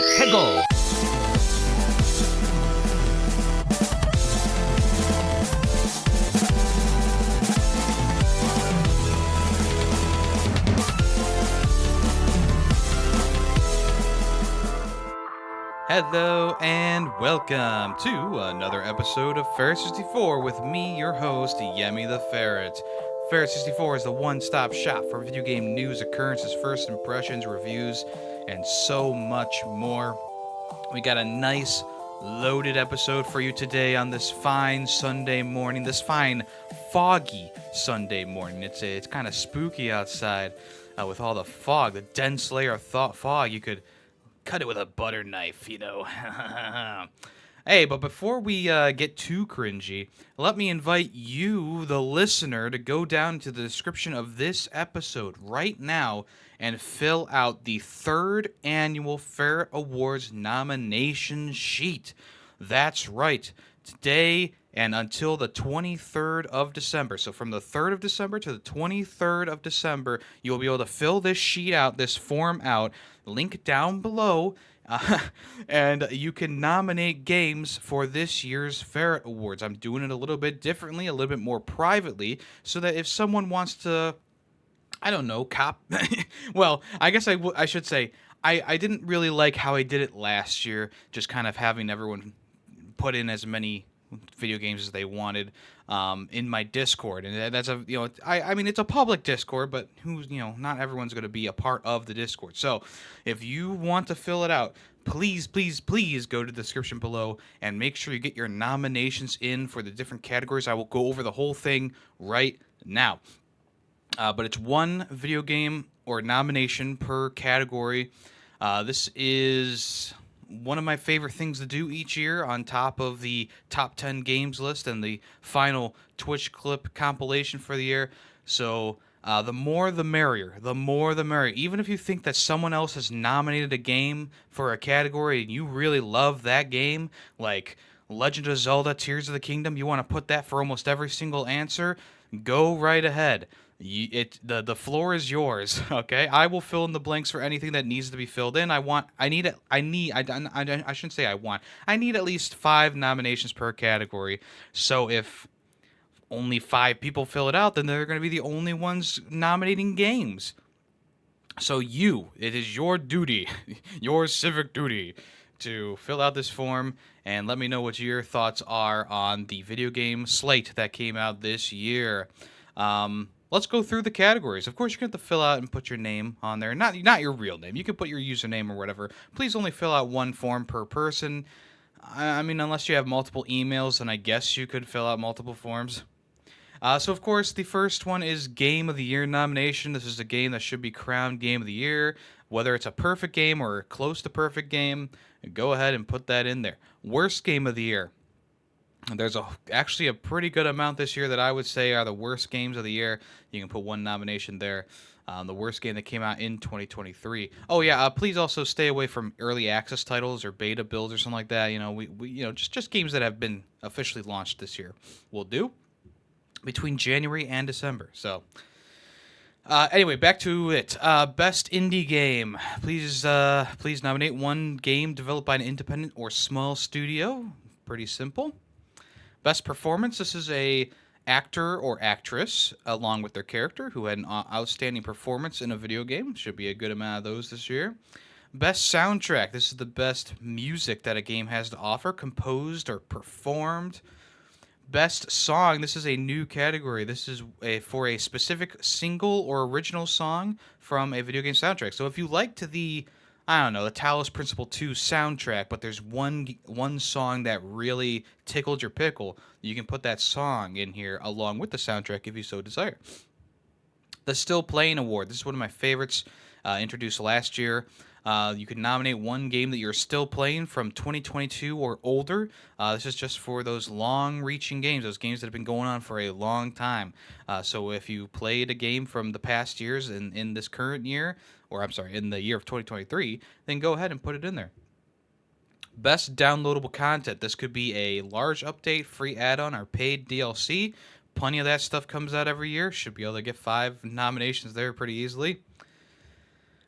Talos Principle. Hello and welcome to another episode of Ferret 64 with me, your host, Yemmy the Ferret. Ferret 64 is the one-stop shop for video game news, occurrences, first impressions, reviews, and so much more. We got a nice loaded episode for you today on this fine Sunday morning, this fine foggy Sunday morning. It's kind of spooky outside with all the fog, the dense layer of fog. You could cut it with a butter knife, you know. Hey, but before we get too cringy, let me invite you, the listener, to go down to the description of this episode right now and fill out the third annual Ferret Awards nomination sheet. That's right. Today and until the 23rd of December. So from the 3rd of December to the 23rd of December, you'll be able to fill this sheet out, this form out, link down below, and you can nominate games for this year's Ferret Awards. I'm doing it a little bit differently, a little bit more privately, so that if someone wants to, I don't know, well, I guess I should say, I didn't really like how I did it last year, just kind of having everyone put in as many video games as they wanted in my Discord, and that's I mean it's a public Discord, but not everyone's going to be a part of the Discord. So if you want to fill it out, please go to the description below and make sure you get your nominations in for the different categories. I will go over the whole thing right now, but it's one video game or nomination per category. This is one of my favorite things to do each year, on top of the top 10 games list and the final Twitch clip compilation for the year. So the more the merrier. The more the merrier. Even if you think that someone else has nominated a game for a category and you really love that game, like Legend of Zelda Tears of the Kingdom, you want to put that for almost every single answer, go right ahead. The floor is yours, okay? I will fill in the blanks for anything that needs to be filled in. I need at least 5 nominations per category. So if only 5 people fill it out, then they're going to be the only ones nominating games. So it is your duty, your civic duty, to fill out this form and let me know what your thoughts are on the video game slate that came out this year. Let's go through the categories. Of course, you're going to have to fill out and put your name on there. Not your real name. You can put your username or whatever. Please only fill out one form per person. I mean, unless you have multiple emails, then I guess you could fill out multiple forms. So, of course, the first one is Game of the Year nomination. This is a game that should be crowned Game of the Year. Whether it's a perfect game or close to perfect game, go ahead and put that in there. Worst Game of the Year. There's actually a pretty good amount this year that I would say are the worst games of the year. You can put one nomination there. The worst game that came out in 2023. Oh yeah, please also stay away from early access titles or beta builds or something like that. Just games that have been officially launched this year will do between January and December. So anyway, back to it. Best indie game. Please nominate one game developed by an independent or small studio. Pretty simple. Best performance. This is a actor or actress along with their character who had an outstanding performance in a video game. Should be a good amount of those this year. Best soundtrack. This is the best music that a game has to offer, composed or performed. Best song. This is a new category. This is for a specific single or original song from a video game soundtrack. So if you liked the Talos Principle 2 soundtrack, but there's one song that really tickled your pickle, you can put that song in here along with the soundtrack if you so desire. The Still Playing Award. This is one of my favorites, introduced last year. You can nominate one game that you're still playing from 2022 or older. This is just for those long-reaching games, those games that have been going on for a long time. So if you played a game from the past years in this current year, in the year of 2023, then go ahead and put it in there. Best downloadable content. This could be a large update, free add-on, or paid DLC. Plenty of that stuff comes out every year. Should be able to get 5 nominations there pretty easily.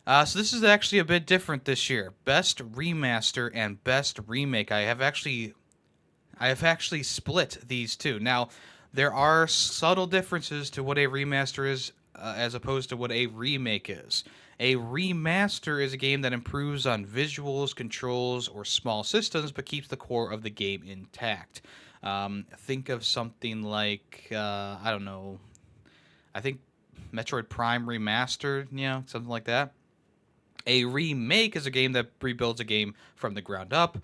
So this is actually a bit different this year. Best remaster and best remake. I have actually split these two. Now, there are subtle differences to what a remaster is as opposed to what a remake is. A remaster is a game that improves on visuals, controls, or small systems, but keeps the core of the game intact. Think of something like, I don't know, I think Metroid Prime Remastered, something like that. A remake is a game that rebuilds a game from the ground up.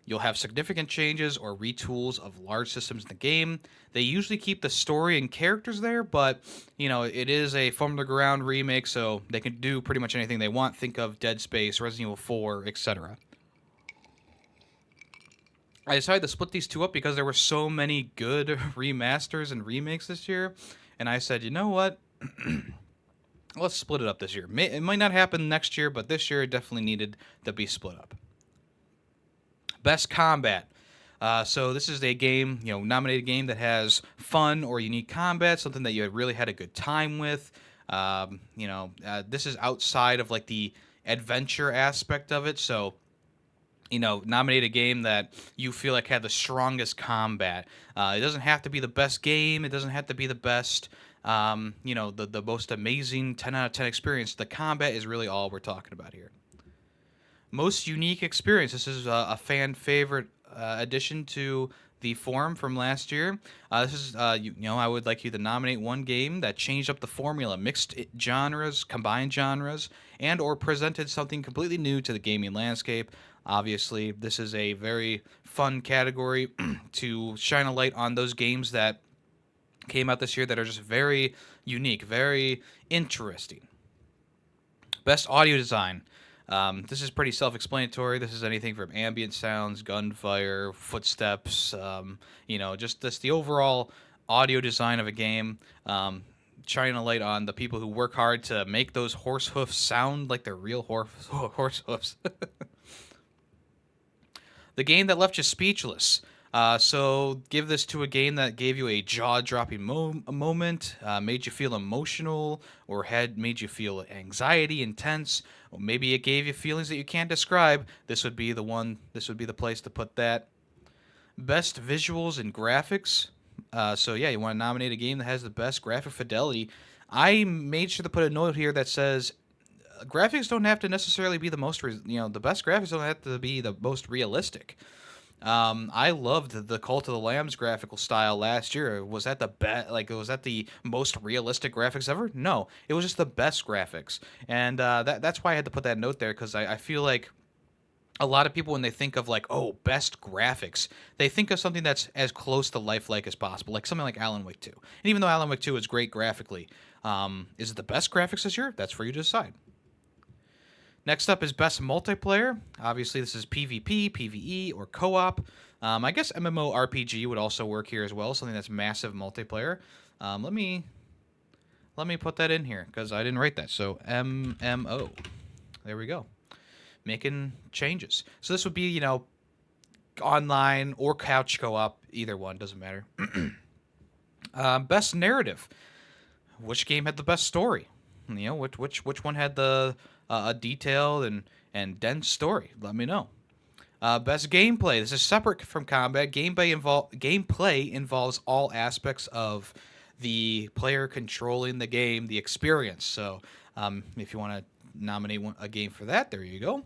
You'll have significant changes or retools of large systems in the game. They usually keep the story and characters there, but it is a from the ground remake, so they can do pretty much anything they want. Think of Dead Space, Resident Evil 4, etc. I decided to split these two up because there were so many good remasters and remakes this year, and I said, you know what? Let's split it up this year. It might not happen next year, but this year it definitely needed to be split up. Best combat. So this is a game, nominated game that has fun or unique combat, something that you really had a good time with. This is outside of like the adventure aspect of it. So, nominate a game that you feel like had the strongest combat. It doesn't have to be the best game. It doesn't have to be the best, the most amazing 10 out of 10 experience. The combat is really all we're talking about here. Most unique experience. This is a fan favorite addition to the forum from last year. This is, I would like you to nominate one game that changed up the formula, mixed genres, combined genres, and or presented something completely new to the gaming landscape. Obviously, this is a very fun category to shine a light on those games that came out this year that are just very unique, very interesting. Best audio design. This is pretty self-explanatory. This is anything from ambient sounds, gunfire, footsteps, just the overall audio design of a game. Shining a light on the people who work hard to make those horse hoofs sound like they're real horse hoofs. The game that left you speechless. So give this to a game that gave you a jaw-dropping moment, made you feel emotional, or had made you feel anxiety, intense, or maybe it gave you feelings that you can't describe. This would be the one. This would be the place to put that. Best visuals and graphics. You want to nominate a game that has the best graphic fidelity. I made sure to put a note here that says graphics don't have to necessarily be the most. The best graphics don't have to be the most realistic. I loved the Cult of the Lamb's graphical style last year. Was that the best? Was that the most realistic graphics ever? No, it was just the best graphics, and that's why I had to put that note there because I feel like a lot of people when they think of best graphics, they think of something that's as close to lifelike as possible, like something like Alan Wake 2. And even though Alan Wake 2 is great graphically, is it the best graphics this year? That's for you to decide. Next up is best multiplayer. Obviously, this is PvP, PvE, or co-op. I guess MMORPG would also work here as well, something that's massive multiplayer. Let me put that in here because I didn't write that. So MMO. There we go. Making changes. So this would be, online or couch co-op. Either one, doesn't matter. Best narrative. Which game had the best story? Which one had the a detailed and dense story? Let me know. Best gameplay. This is separate from combat. Gameplay involves all aspects of the player controlling the game, the experience. So if you want to nominate a game for that, there you go.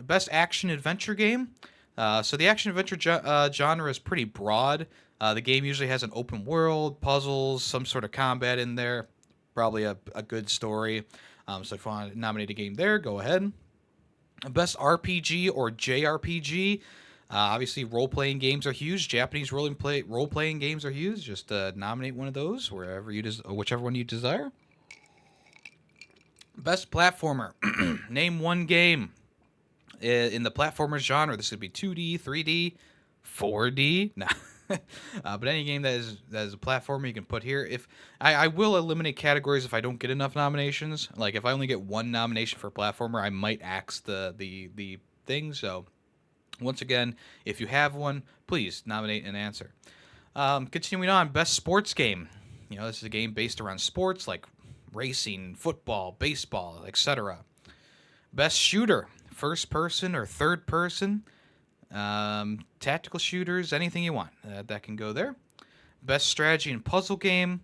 Best action adventure game. So the action adventure genre is pretty broad. The game usually has an open world, puzzles, some sort of combat in there, probably a good story. So if you want to nominate a game there, go ahead. Best RPG or JRPG. Obviously, role-playing games are huge. Japanese role-playing games are huge. Just nominate one of those whichever one you desire. Best platformer. Name one game in the platformer genre. This could be 2D, 3D, 4D. Nah. But any game that is a platformer you can put here. If I will eliminate categories if I don't get enough nominations. Like if I only get one nomination for a platformer, I might axe the thing. So once again, if you have one, please nominate and answer. Continuing on, best sports game. This is a game based around sports like racing, football, baseball, etc. Best shooter, first person or third person, tactical shooters, anything you want. That can go there. Best strategy and puzzle game,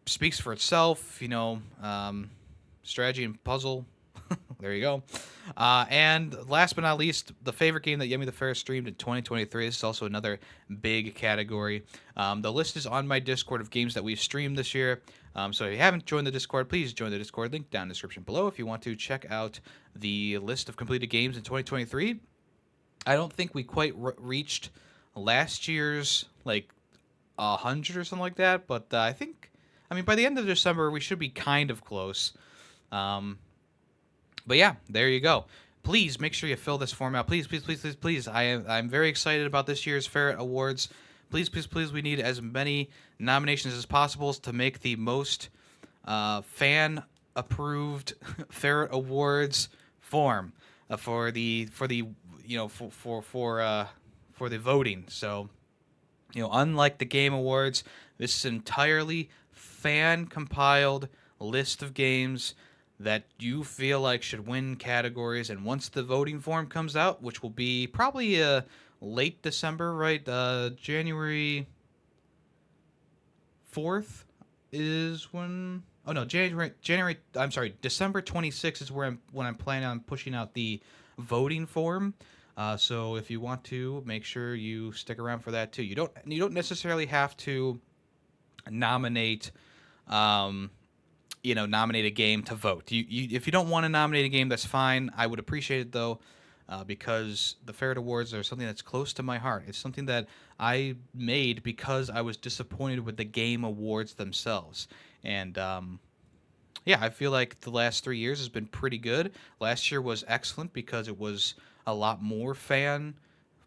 speaks for itself, strategy and puzzle. There you go. And last but not least, the favorite game that Yemmy the Ferret streamed in 2023. This is also another big category. The list is on my Discord of games that we've streamed this year. So if you haven't joined the Discord, please join the Discord. Link down in the description below if you want to check out the list of completed games in 2023. I don't think we quite reached last year's, 100 or something like that. But I mean, by the end of December, we should be kind of close. But yeah, there you go. Please make sure you fill this form out. Please, please, please, please, please. I'm very excited about this year's Ferret Awards. Please, please, please, we need as many nominations as possible to make the most fan-approved Ferret Awards form for the voting. So, unlike the Game Awards, this is entirely fan-compiled list of games that you feel like should win categories. And once the voting form comes out, which will be probably late December, right? January 4th is when... Oh, no, December 26th is when I'm planning on pushing out the voting form. So if you want to, make sure you stick around for that too. You don't necessarily have to nominate... nominate a game to vote. If you don't want to nominate a game, that's fine. I would appreciate it, though, because the Ferret Awards are something that's close to my heart. It's something that I made because I was disappointed with the Game Awards themselves. And, I feel like the last 3 years has been pretty good. Last year was excellent because it was a lot more fan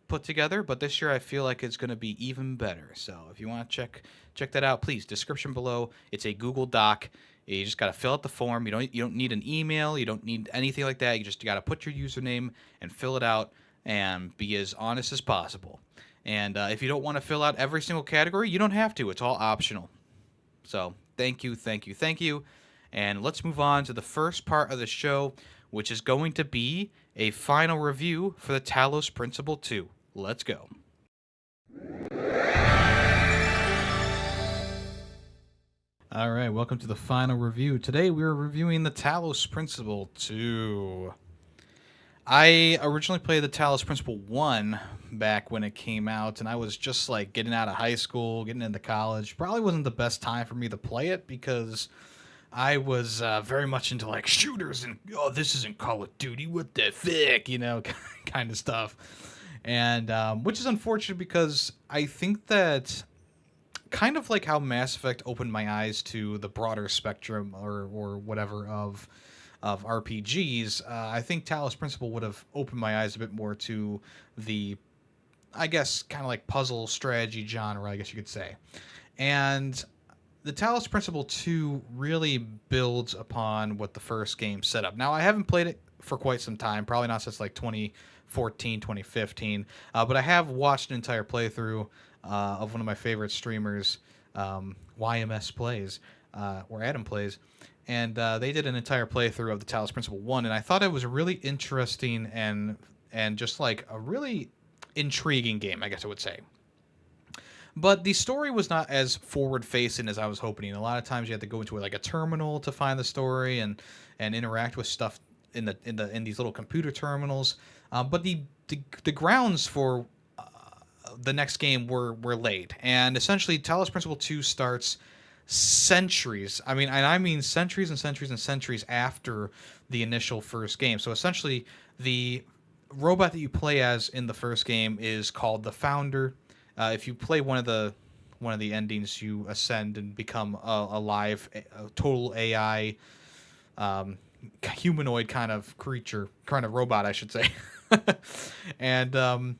put together, but this year I feel like it's going to be even better. So if you want to check that out, please, description below. It's a Google Doc. You just got to fill out the form. You don't need an email. You don't need anything like that. You just got to put your username and fill it out and be as honest as possible. And if you don't want to fill out every single category, you don't have to. It's all optional. So thank you, thank you, thank you. And let's move on to the first part of the show, which is going to be a final review for the Talos Principle 2. Let's go. All right, welcome to the final review. Today we're reviewing the Talos Principle 2. I originally played the Talos Principle 1 back when it came out, and I was just like getting out of high school, getting into college. Probably wasn't the best time for me to play it because I was very much into like shooters and, this isn't Call of Duty, what the fuck, kind of stuff. And which is unfortunate because I think that kind of like how Mass Effect opened my eyes to the broader spectrum or whatever of RPGs, I think Talos Principle would have opened my eyes a bit more to the, I guess, kind of like puzzle strategy genre, I guess you could say. And the Talos Principle 2 really builds upon what the first game set up. Now, I haven't played it for quite some time, probably not since like 2014, 2015, but I have watched an entire playthrough of one of my favorite streamers, YMS Plays, or Adam Plays, and they did an entire playthrough of the Talos Principle 1, and I thought it was a really interesting and just like a really intriguing game, I guess I would say. But the story was not as forward-facing as I was hoping. A lot of times you had to go into like a terminal to find the story and interact with stuff in these little computer terminals. But the grounds for the next game were laid, and essentially Talos Principle 2 starts centuries. I mean centuries and centuries and centuries after the initial first game. So essentially, the robot that you play as in the first game is called the Founder. If you play one of the endings, you ascend and become a live, total AI, humanoid kind of creature, kind of robot, I should say. And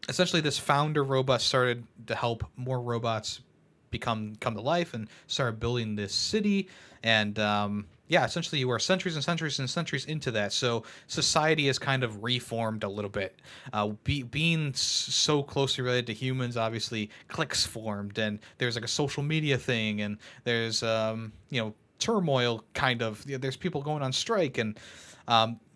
essentially, this Founder robot started to help more robots come to life and started building this city. And essentially you are centuries and centuries and centuries into that. So society is kind of reformed a little bit. Being so closely related to humans, obviously cliques formed, and there's like a social media thing, and there's turmoil, kind of. There's people going on strike, and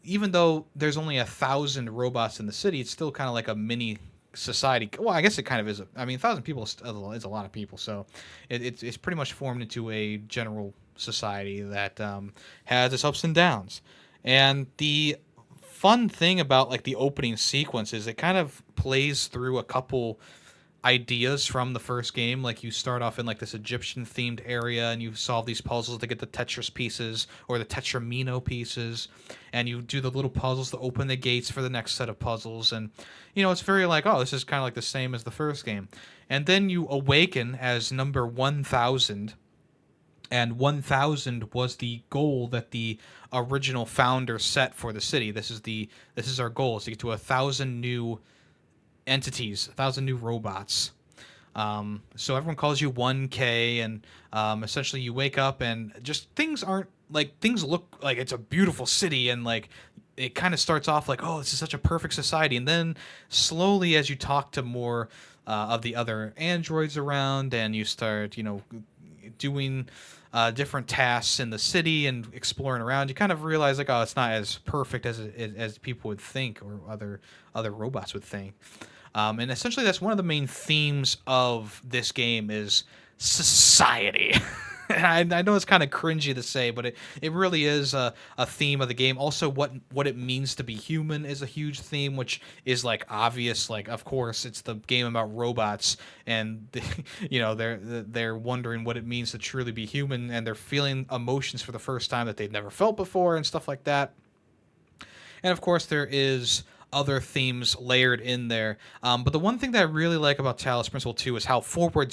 even though there's only 1,000 robots in the city, it's still kind of like a mini society. Well, I guess it kind of is. I mean, 1,000 people is a lot of people, so it's pretty much formed into a general society that has its ups and downs. And the fun thing about like the opening sequence is it kind of plays through a couple ideas from the first game. Like you start off in like this Egyptian themed area and you solve these puzzles to get the Tetris pieces or the Tetramino pieces, and you do the little puzzles to open the gates for the next set of puzzles. And it's very like, oh, this is kind of like the same as the first game. And then you awaken as number 1,000, and 1,000 was the goal that the original founder set for the city. This is our goal, is to get to 1,000 new entities, 1,000 new robots. So everyone calls you 1K, and essentially you wake up and just things aren't like, things look like it's a beautiful city, and like it kind of starts off like, oh, this is such a perfect society, and then slowly as you talk to more of the other androids around, and you start doing different tasks in the city and exploring around, you kind of realize like, oh, it's not as perfect as people would think, or other robots would think. And essentially, that's one of the main themes of this game is society. And I know it's kind of cringy to say, but it really is a theme of the game. Also, what it means to be human is a huge theme, which is like obvious. Like, of course, it's the game about robots, and they're wondering what it means to truly be human, and they're feeling emotions for the first time that they've never felt before, and stuff like that. And of course, there is other themes layered in there. But the one thing that I really like about Talos Principle 2 is how forward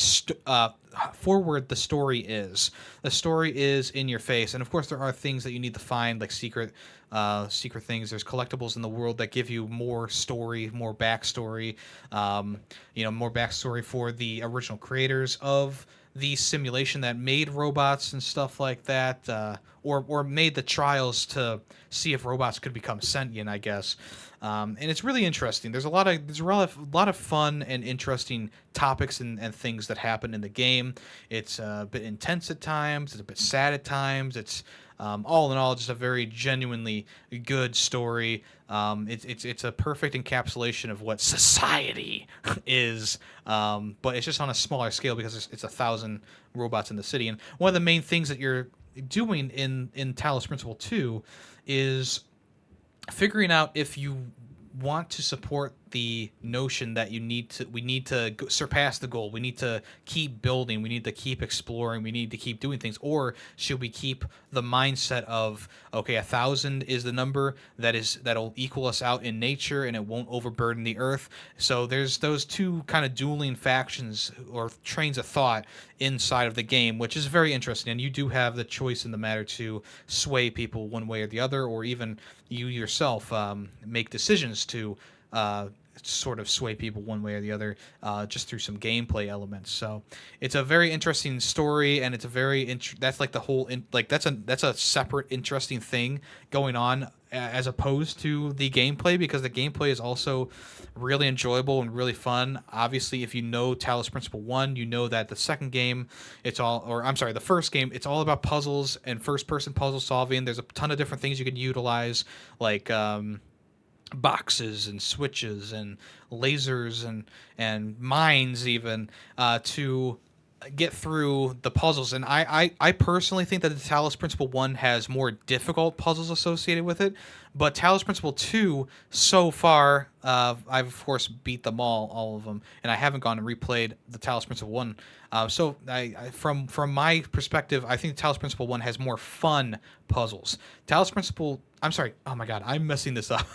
the story is. The story is in your face, and of course there are things that you need to find, like secret things. There's collectibles in the world that give you more story, more backstory. More backstory for the original creators of the simulation that made robots and stuff like that, or made the trials to see if robots could become sentient, I guess. And it's really interesting. There's a lot of fun and interesting topics and things that happen in the game. It's a bit intense at times. It's a bit sad at times. It's all in all just a very genuinely good story. It's a perfect encapsulation of what society is, but it's just on a smaller scale because it's 1,000 robots in the city. And one of the main things that you're doing in Talos Principle 2 is figuring out if you want to support the notion that we need to surpass the goal. We need to keep building. We need to keep exploring. We need to keep doing things. Or should we keep the mindset of, okay, 1,000 is the number that'll equal us out in nature, and it won't overburden the earth. So there's those two kind of dueling factions or trains of thought inside of the game, which is very interesting. And you do have the choice in the matter to sway people one way or the other, or even you yourself make decisions to sort of sway people one way or the other, just through some gameplay elements. So it's a very interesting story, and it's a very that's like the whole that's a separate interesting thing going on, as opposed to the gameplay, because the gameplay is also really enjoyable and really fun. Obviously, if you know Talos Principle 1, you know that the second game, the first game, it's all about puzzles and first-person puzzle solving. There's a ton of different things you can utilize, like boxes and switches and lasers and mines even, to get through the puzzles. And I personally think that the Talos Principle 1 has more difficult puzzles associated with it, but Talos Principle 2 so far, I've of course beat them all of them, and I haven't gone and replayed the Talos Principle 1. So from my perspective, I think Talos Principle 1 has more fun puzzles. I'm sorry, oh my god, I'm messing this up.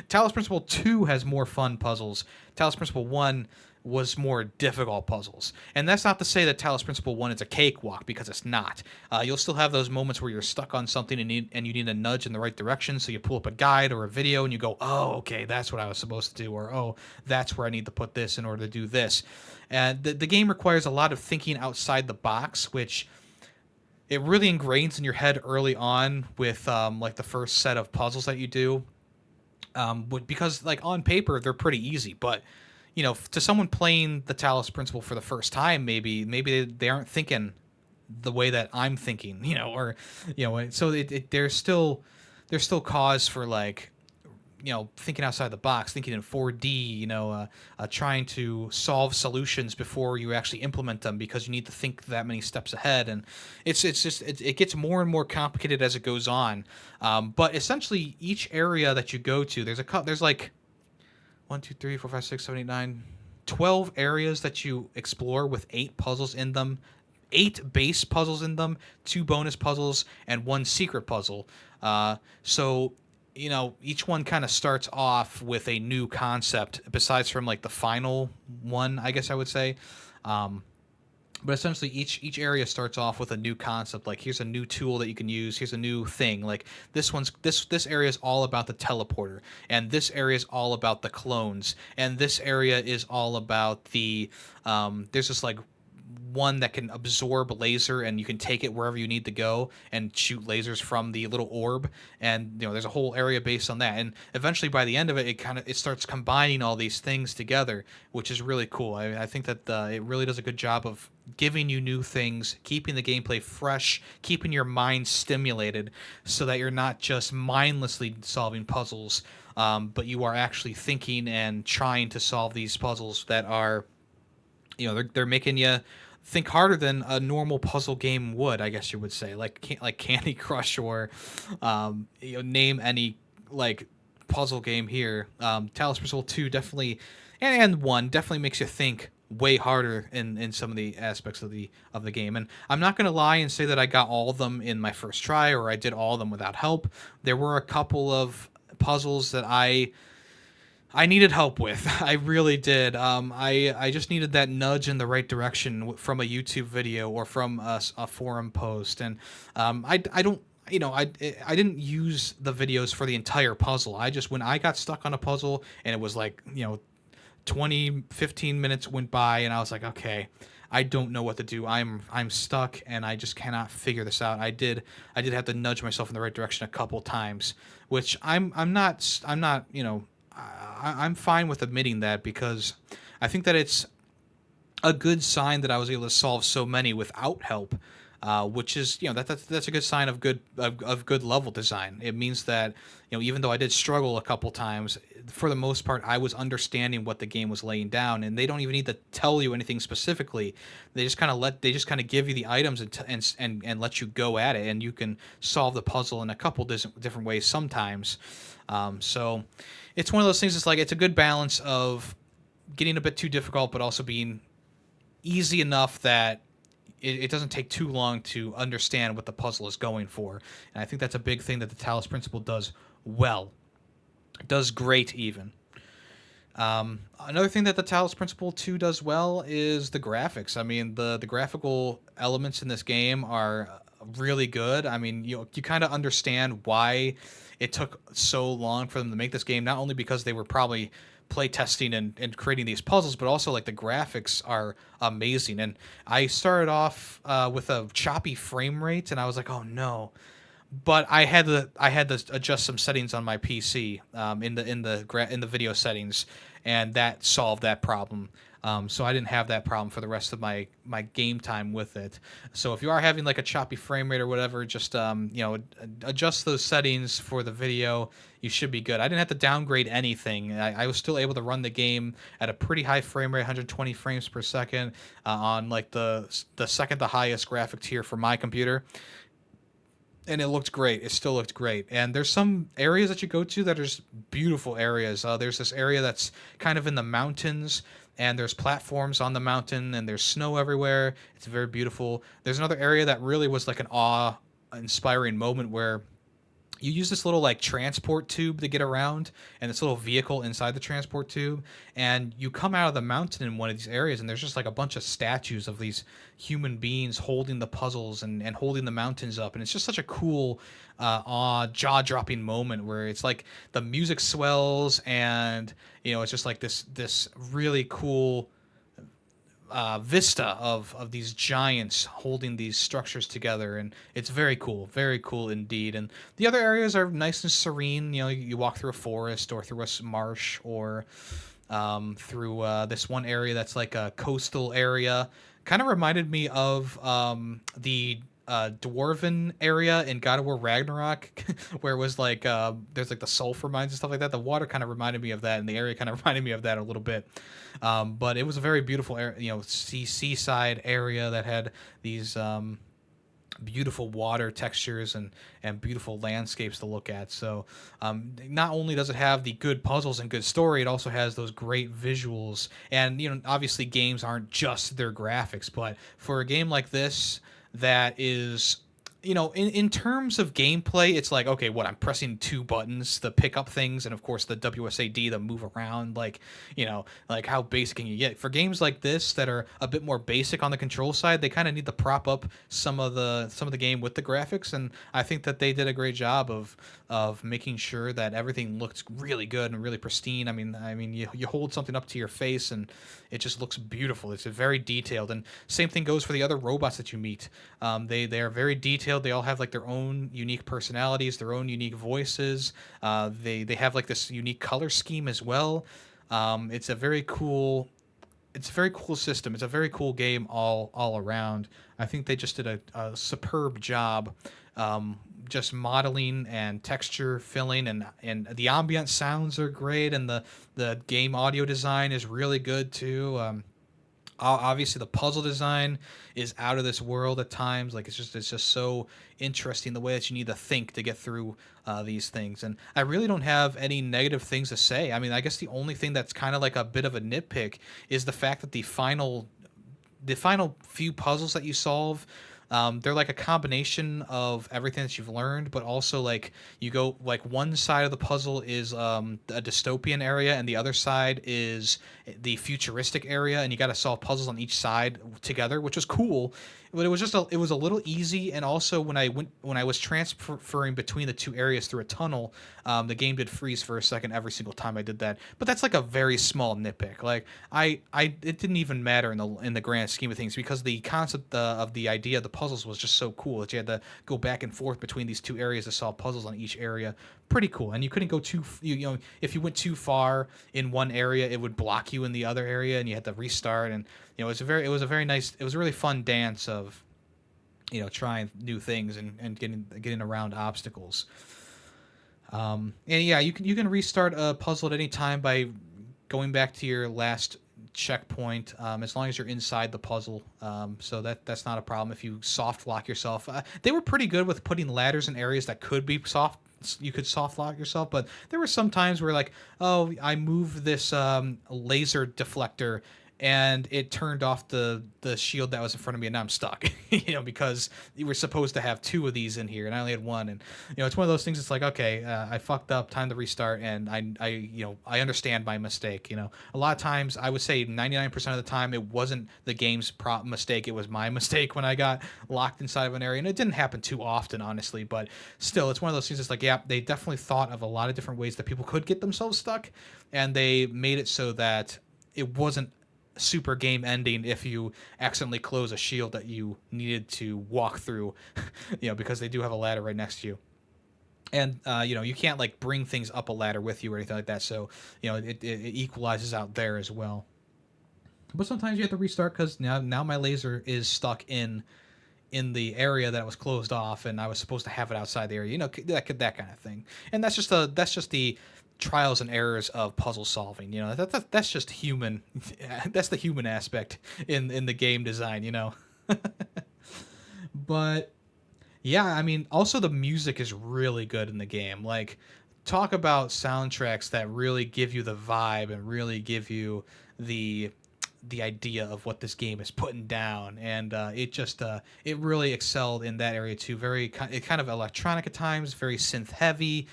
Talos Principle 2 has more fun puzzles. Talos Principle 1 was more difficult puzzles. And that's not to say that Talos Principle 1 is a cakewalk, because it's not. You'll still have those moments where you're stuck on something and you need a nudge in the right direction, so you pull up a guide or a video and you go, oh, okay, that's what I was supposed to do, or oh, that's where I need to put this in order to do this. And the game requires a lot of thinking outside the box, which it really ingrains in your head early on with like the first set of puzzles that you do. Because like on paper they're pretty easy, but to someone playing the Talos Principle for the first time, maybe they aren't thinking the way that I'm thinking, or so there's still cause for like thinking outside the box, thinking in 4D, trying to solve solutions before you actually implement them because you need to think that many steps ahead, and it gets more and more complicated as it goes on. But essentially, each area that you go to, there's like 1, 2, 3, 4, 5, 6, 7, 8, 9, 12 areas that you explore with 8 puzzles in them, 8 base puzzles in them, 2 bonus puzzles, and 1 secret puzzle. So each one kind of starts off with a new concept, besides from like the final one, I guess I would say. But essentially, each area starts off with a new concept. Like, here's a new tool that you can use. Here's a new thing. Like, this area is all about the teleporter, and this area is all about the clones, and this area is all about the there's this like one that can absorb laser, and you can take it wherever you need to go and shoot lasers from the little orb, and there's a whole area based on that. And eventually, by the end of it, it starts combining all these things together, which is really cool. I think that it really does a good job of giving you new things, keeping the gameplay fresh, keeping your mind stimulated, so that you're not just mindlessly solving puzzles, but you are actually thinking and trying to solve these puzzles that are, they're making you think harder than a normal puzzle game would, I guess you would say, like Candy Crush, or name any like puzzle game here. Talos Principle 2 definitely, and 1 definitely makes you think way harder in some of the aspects of the game. And I'm not gonna lie and say that I got all of them in my first try, or I did all of them without help. There were a couple of puzzles that I needed help with. I really did. I just needed that nudge in the right direction from a YouTube video or from a forum post. And I don't. I didn't use the videos for the entire puzzle. When I got stuck on a puzzle and it was like 15 minutes went by and I was like, okay, I don't know what to do. I'm stuck and I just cannot figure this out. I did have to nudge myself in the right direction a couple times, which I'm not. I'm fine with admitting that, because I think that it's a good sign that I was able to solve so many without help, which is that's a good sign of good level design. It means that even though I did struggle a couple times, for the most part I was understanding what the game was laying down, and they don't even need to tell you anything specifically. They just kind of give you the items and let you go at it, and you can solve the puzzle in a couple different ways sometimes. So it's one of those things. It's like, it's a good balance of getting a bit too difficult, but also being easy enough that it doesn't take too long to understand what the puzzle is going for. And I think that's a big thing that the Talos Principle does well. It does great, even. Another thing that the Talos Principle 2 does well is the graphics. I mean, the graphical elements in this game are really good. I mean, you kind of understand why it took so long for them to make this game, not only because they were probably play testing and creating these puzzles, but also like the graphics are amazing. And I started off with a choppy frame rate, and I was like, oh no. But I had to adjust some settings on my PC in the video settings, and that solved that problem. So I didn't have that problem for the rest of my game time with it. So if you are having like a choppy frame rate or whatever, just adjust those settings for the video. You should be good. I didn't have to downgrade anything. I was still able to run the game at a pretty high frame rate, 120 frames per second, on like the second to highest graphic tier for my computer. And it looked great. It still looked great. And there's some areas that you go to that are just beautiful areas. There's this area that's kind of in the mountains, and there's platforms on the mountain, and there's snow everywhere. It's very beautiful. There's another area that really was like an awe-inspiring moment where you use this little like transport tube to get around, and this little vehicle inside the transport tube, and you come out of the mountain in one of these areas, and there's just like a bunch of statues of these human beings holding the puzzles and holding the mountains up, and it's just such a cool jaw-dropping moment where it's like the music swells, and it's just like this really cool vista of these giants holding these structures together, and it's very cool indeed. And the other areas are nice and serene. You walk through a forest or through a marsh, or through this one area that's like a coastal area, kind of reminded me of the dwarven area in God of War Ragnarok, where it was like there's like the sulfur mines and stuff like that. The water kind of reminded me of that, and the area kind of reminded me of that a little bit. But it was a very beautiful area, seaside area that had these beautiful water textures and beautiful landscapes to look at. So not only does it have the good puzzles and good story, it also has those great visuals. And obviously games aren't just their graphics, but for a game like this that is, in terms of gameplay, it's like, okay, what, I'm pressing two buttons to pick up things, and of course the WSAD to move around, like, like how basic can you get? For games like this that are a bit more basic on the control side, they kind of need to prop up some of the game with the graphics, and I think that they did a great job of making sure that everything looked really good and really pristine. I mean, you hold something up to your face and it just looks beautiful. It's very detailed, and same thing goes for the other robots that you meet. They are very detailed. They all have like their own unique personalities, their own unique voices. They have like this unique color scheme as well. It's a very cool system. It's a very cool game all around. I think they just did a superb job, just modeling and texture filling, and the ambient sounds are great, and the game audio design is really good too. Obviously the puzzle design is out of this world at times. Like, it's just so interesting the way that you need to think to get through these things. And I really don't have any negative things to say. I mean, I guess the only thing that's kind of like a bit of a nitpick is the fact that the final few puzzles that you solve, they're like a combination of everything that you've learned, but also like you go, like, one side of the puzzle is a dystopian area and the other side is the futuristic area, and you got to solve puzzles on each side together, which was cool. But it was just it was a little easy, and also when I was transferring between the two areas through a tunnel, the game did freeze for a second every single time I did that. But that's like a very small nitpick. Like, it didn't even matter in the grand scheme of things, because the concept of the idea of the puzzles was just so cool that you had to go back and forth between these two areas to solve puzzles on each area. Pretty cool. And you couldn't go if you went too far in one area, it would block you in the other area, and you had to restart. And it was a really fun dance of trying new things and getting around obstacles. And yeah, you can restart a puzzle at any time by going back to your last checkpoint, as long as you're inside the puzzle. So that's not a problem if you soft lock yourself. They were pretty good with putting ladders in areas that could be soft. You could soft lock yourself, but there were some times where, like, oh, I moved this laser deflector and it turned off the shield that was in front of me, and now I'm stuck. Because you were supposed to have two of these in here and I only had one. And it's one of those things. It's like, okay, I fucked up, time to restart. And I understand my mistake. A lot of times, I would say 99% of the time, it wasn't the game's mistake, it was my mistake when I got locked inside of an area. And it didn't happen too often, honestly, but still, it's one of those things. It's like, yeah, they definitely thought of a lot of different ways that people could get themselves stuck, and they made it so that it wasn't super game ending if you accidentally close a shield that you needed to walk through, because they do have a ladder right next to you. And you can't, like, bring things up a ladder with you or anything like that, so it equalizes out there as well. But sometimes you have to restart, because now my laser is stuck in the area that was closed off, and I was supposed to have it outside the area, that kind of thing. And that's just the trials and errors of puzzle solving. That's just human. That's the human aspect in the game design. But yeah, I mean, also the music is really good in the game. Like, talk about soundtracks that really give you the vibe and really give you the idea of what this game is putting down. And it really excelled in that area too. Kind of electronic at times, very synth heavy.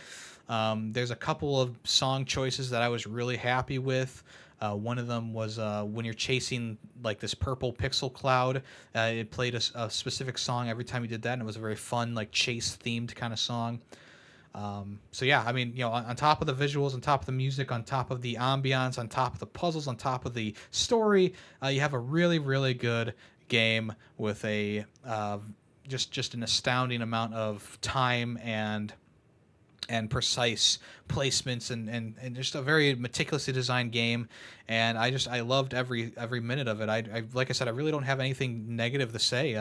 There's a couple of song choices that I was really happy with. One of them was when you're chasing, like, this purple pixel cloud, it played a specific song every time you did that, and it was a very fun, like, chase themed kind of song. So yeah, I mean, on top of the visuals, on top of the music, on top of the ambiance, on top of the puzzles, on top of the story, you have a really, really good game with a just an astounding amount of time and and precise placements and just a very meticulously designed game. And I loved every minute of it. I like I said, I really don't have anything negative to say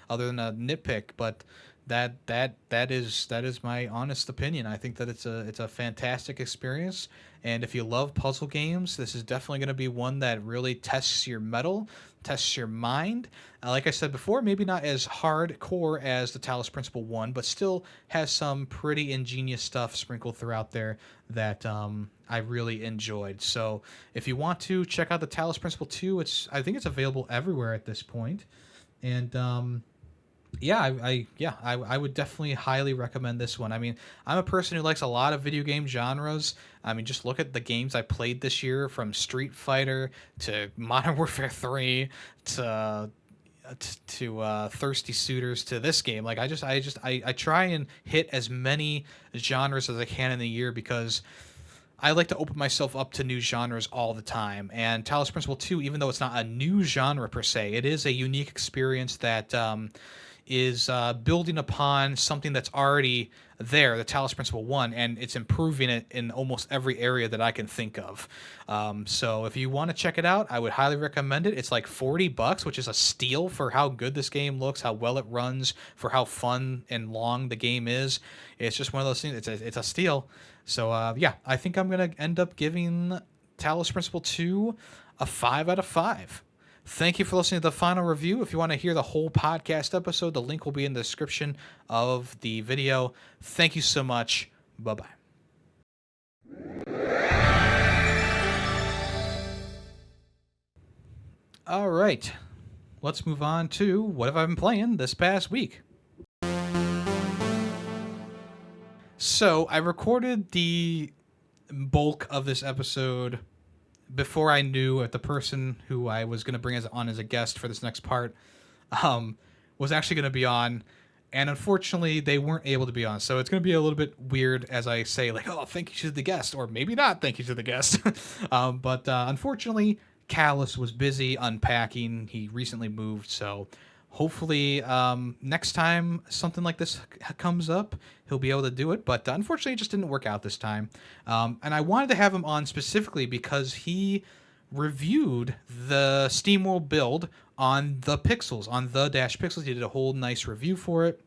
other than a nitpick, but that is my honest opinion. I think that it's a fantastic experience, and if you love puzzle games, this is definitely going to be one that really tests your mettle, tests your mind. Like I said before, maybe not as hardcore as the Talos Principle one, but still has some pretty ingenious stuff sprinkled throughout there that I really enjoyed. So if you want to check out the Talos Principle 2, I think it's available everywhere at this point. And yeah, I would definitely highly recommend this one. I mean, I'm a person who likes a lot of video game genres. I mean, just look at the games I played this year, from Street Fighter to Modern Warfare 3 to Thirsty Suitors to this game. Like I try and hit as many genres as I can in the year, because I like to open myself up to new genres all the time. And Talos Principle 2, even though it's not a new genre per se, it is a unique experience that is building upon something that's already there, the Talos Principle 1, and it's improving it in almost every area that I can think of. So if you want to check it out, I would highly recommend it. It's like $40, which is a steal for how good this game looks, how well it runs, for how fun and long the game is. It's just one of those things. It's a steal. So yeah, I think I'm going to end up giving Talos Principle 2 a 5 out of 5. Thank you for listening to the final review. If you want to hear the whole podcast episode, the link will be in the description of the video. Thank you so much. Bye-bye. All right. Let's move on to what have I been playing this past week. So I recorded the bulk of this episode before I knew that the person who I was going to bring on as a guest for this next part was actually going to be on. And unfortunately, they weren't able to be on. So it's going to be a little bit weird as I say, like, oh, thank you to the guest. Or maybe not thank you to the guest. But unfortunately, Callus was busy unpacking. He recently moved. So hopefully next time something like this comes up, he'll be able to do it. But unfortunately, it just didn't work out this time. And I wanted to have him on specifically because he reviewed the Steamworld build on the Pixels, on the Pixels. He did a whole nice review for it,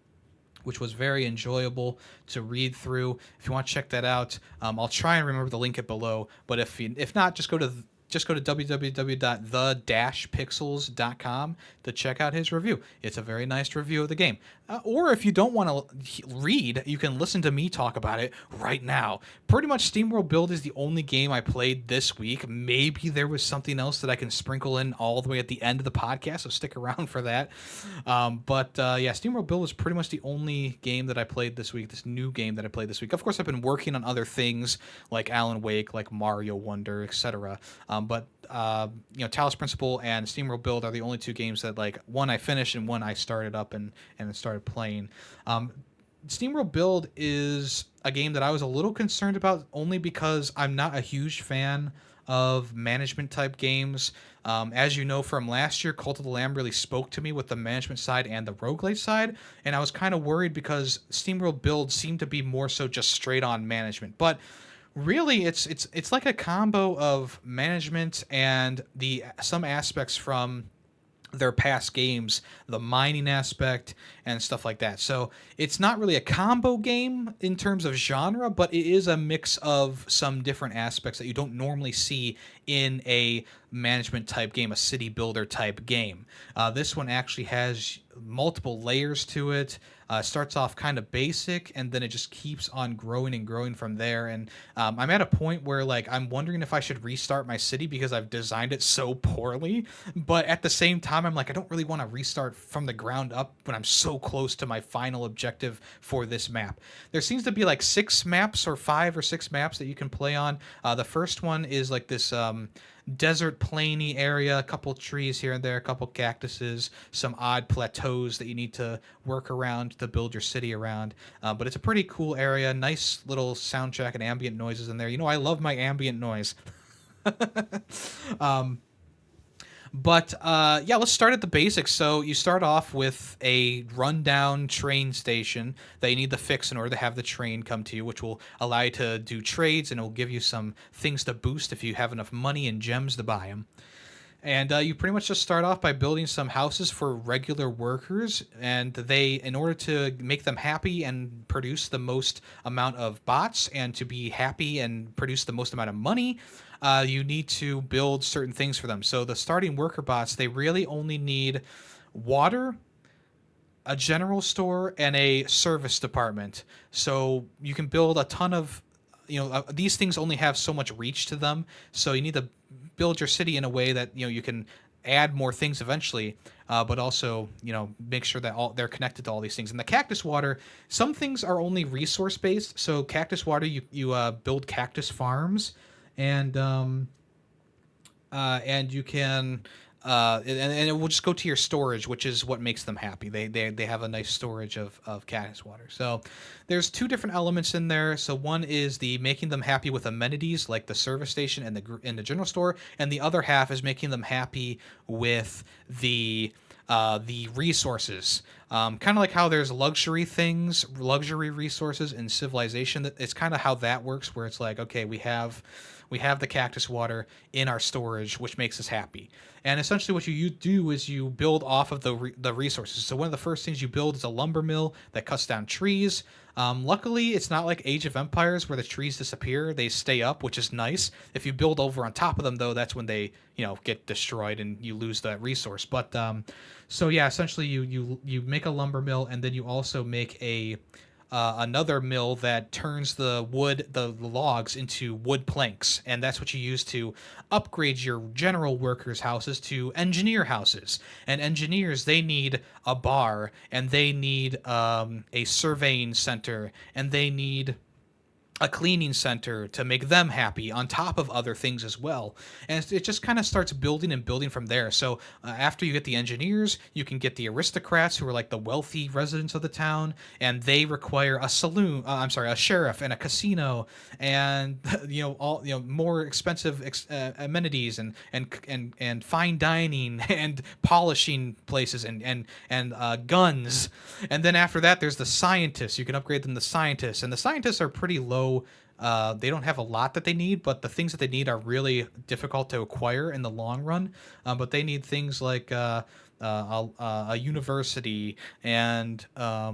which was very enjoyable to read through. If you want to check that out, I'll try and remember to link it below. But if not, just go to www.the-pixels.com to check out his review. It's a very nice review of the game. Or if you don't want to read, you can listen to me talk about it right now. Pretty much Steamworld Build is the only game I played this week. Maybe there was something else that I can sprinkle in all the way at the end of the podcast, so stick around for that. But yeah, Steamworld Build was pretty much the only game that I played this week, this new game that I played this week. Of course, I've been working on other things like Alan Wake, like Mario Wonder, etc. But Talos Principle and Steamworld Build are the only two games that, like, one I finished and one I started up and started playing. Steamworld Build is a game that I was a little concerned about, only because I'm not a huge fan of management type games. As you know from last year, Cult of the Lamb really spoke to me with the management side and the roguelite side, and I was kind of worried because Steamworld Build seemed to be more so just straight on management. But really, it's like a combo of management and some aspects from their past games, the mining aspect and stuff like that. So it's not really a combo game in terms of genre, but it is a mix of some different aspects that you don't normally see in a management type game, a city builder type game. This one actually has multiple layers to it. Starts off kind of basic, and then it just keeps on growing and growing from there. And I'm at a point where, like, I'm wondering if I should restart my city because I've designed it so poorly. But at the same time, I'm like, I don't really want to restart from the ground up when I'm so close to my final objective for this map. There seems to be like 6 maps or 5 or 6 maps that you can play on. The first one is like this desert plainy area, a couple trees here and there, a couple cactuses, some odd plateaus that you need to work around to build your city around. But it's a pretty cool area, nice little soundtrack and ambient noises in there. You know, I love my ambient noise. But yeah, let's start at the basics. So you start off with a rundown train station that you need to fix in order to have the train come to you, which will allow you to do trades and it will give you some things to boost if you have enough money and gems to buy them. And you pretty much just start off by building some houses for regular workers, and they, in order to make them happy and produce the most amount of bots, and to be happy and produce the most amount of money, you need to build certain things for them. So the starting worker bots, they really only need water, a general store, and a service department. So you can build a ton of, these things only have so much reach to them. So you need to build your city in a way that you can add more things eventually, but also make sure that all they're connected to all these things. And the cactus water, some things are only resource based. So cactus water, you build cactus farms, and you can. And it will just go to your storage, which is what makes them happy. They have a nice storage of cactus water. So there's two different elements in there. So one is the making them happy with amenities like the service station and the general store, and the other half is making them happy with the resources. Kind of like how there's luxury things, luxury resources in Civilization. It's kind of how that works, where it's like, okay, we have the cactus water in our storage, which makes us happy. And essentially what you do is you build off of the resources. So one of the first things you build is a lumber mill that cuts down trees. Luckily, it's not like Age of Empires where the trees disappear. They stay up, which is nice. If you build over on top of them, though, that's when they get destroyed and you lose that resource. But so yeah, essentially you make a lumber mill, and then you also make another mill that turns the logs into wood planks, and that's what you use to upgrade your general workers' houses to engineer houses. And engineers, they need a bar, and they need a surveying center, and they need a cleaning center to make them happy on top of other things as well. And it just kind of starts building and building from there. So after you get the engineers, you can get the aristocrats, who are like the wealthy residents of the town, and they require a saloon, a sheriff and a casino, and all more expensive amenities and fine dining and polishing places and guns. And then after that, there's the scientists. You can upgrade them to scientists, and the scientists are pretty low. They don't have a lot that they need, but the things that they need are really difficult to acquire in the long run. But they need things like a university, and I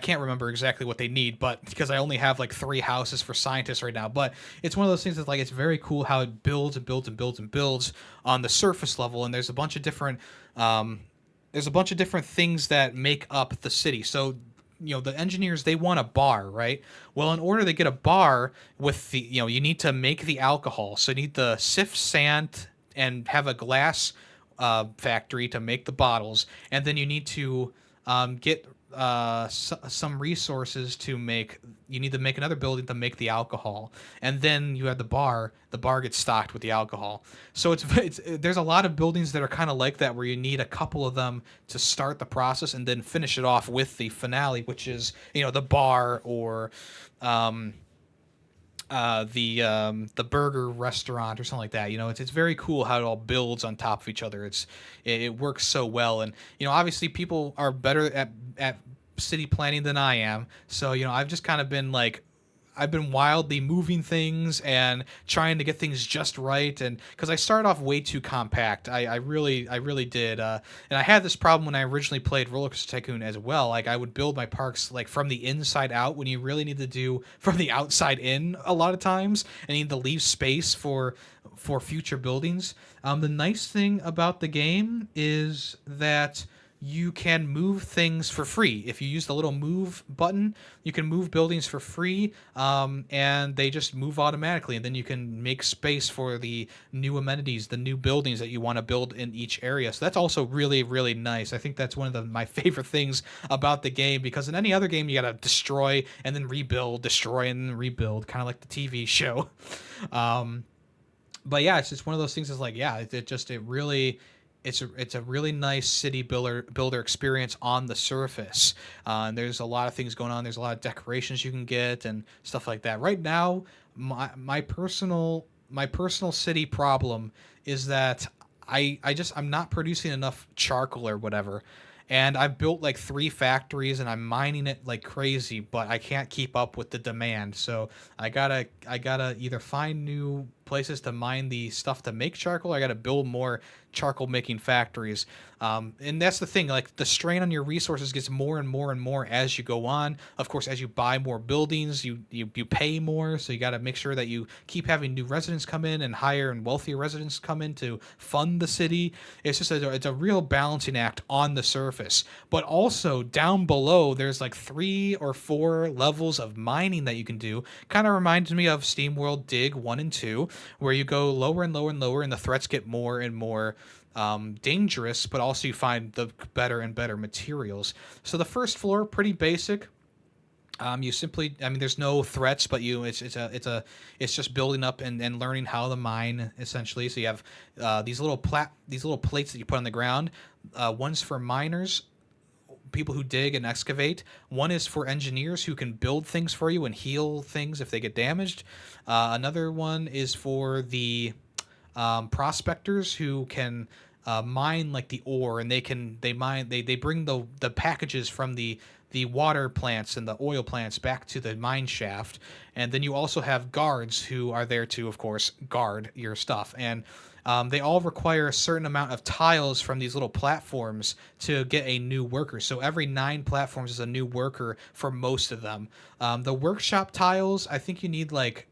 can't remember exactly what they need, but because I only have like 3 houses for scientists right now. But it's one of those things that's like, it's very cool how it builds and builds and builds and builds on the surface level, and there's a bunch of different things that make up the city. So the engineers, they want a bar, right? Well, in order to get a bar with the, you need to make the alcohol. So you need to sift sand and have a glass factory to make the bottles. And then you need to get some resources to make. You need to make another building to make the alcohol, and then you have the bar. The bar gets stocked with the alcohol. So there's a lot of buildings that are kind of like that, where you need a couple of them to start the process and then finish it off with the finale, which is the bar, or the burger restaurant or something like that. It's very cool how it all builds on top of each other. It works so well, and obviously people are better at city planning than I am. So I've just kind of been like, I've been wildly moving things and trying to get things just right, and because I started off way too compact. I really did, and I had this problem when I originally played Roller Coaster Tycoon as well. Like, I would build my parks like from the inside out, when you really need to do from the outside in a lot of times, and you need to leave space for future buildings. The nice thing about the game is that you can move things for free. If you use the little move button, you can move buildings for free, and they just move automatically. And then you can make space for the new amenities, the new buildings that you want to build in each area. So that's also really, really nice. I think that's one of my favorite things about the game, because in any other game, you got to destroy and then rebuild, destroy and then rebuild, kind of like the TV show. But yeah, it's just one of those things that's like, yeah, it's a really nice city builder experience on the surface. And there's a lot of things going on. There's a lot of decorations you can get and stuff like that. Right now, my personal city problem is that I'm not producing enough charcoal or whatever. And I've built like 3 factories and I'm mining it like crazy, but I can't keep up with the demand. So I gotta either find new places to mine the stuff to make charcoal. I gotta build more charcoal making factories. And that's the thing, like the strain on your resources gets more and more and more as you go on. Of course, as you buy more buildings, you pay more. So you got to make sure that you keep having new residents come in and higher and wealthier residents come in to fund the city. It's just it's a real balancing act on the surface. But also down below, there's like 3 or 4 levels of mining that you can do. Kind of reminds me of Steamworld Dig 1 and 2, where you go lower and lower and lower, and the threats get more and more dangerous, but also you find the better and better materials. So the first floor, pretty basic. You simply, I mean, there's no threats, but it's just building up and learning how to mine essentially. So you have these little plates that you put on the ground. One's for miners, people who dig and excavate. One is for engineers who can build things for you and heal things if they get damaged. Another one is for the prospectors who can mine like the ore, and they bring the packages from the water plants and the oil plants back to the mine shaft. And then you also have guards who are there to, of course, guard your stuff. And they all require a certain amount of tiles from these little platforms to get a new worker. So every 9 platforms is a new worker for most of them. The workshop tiles, I think you need like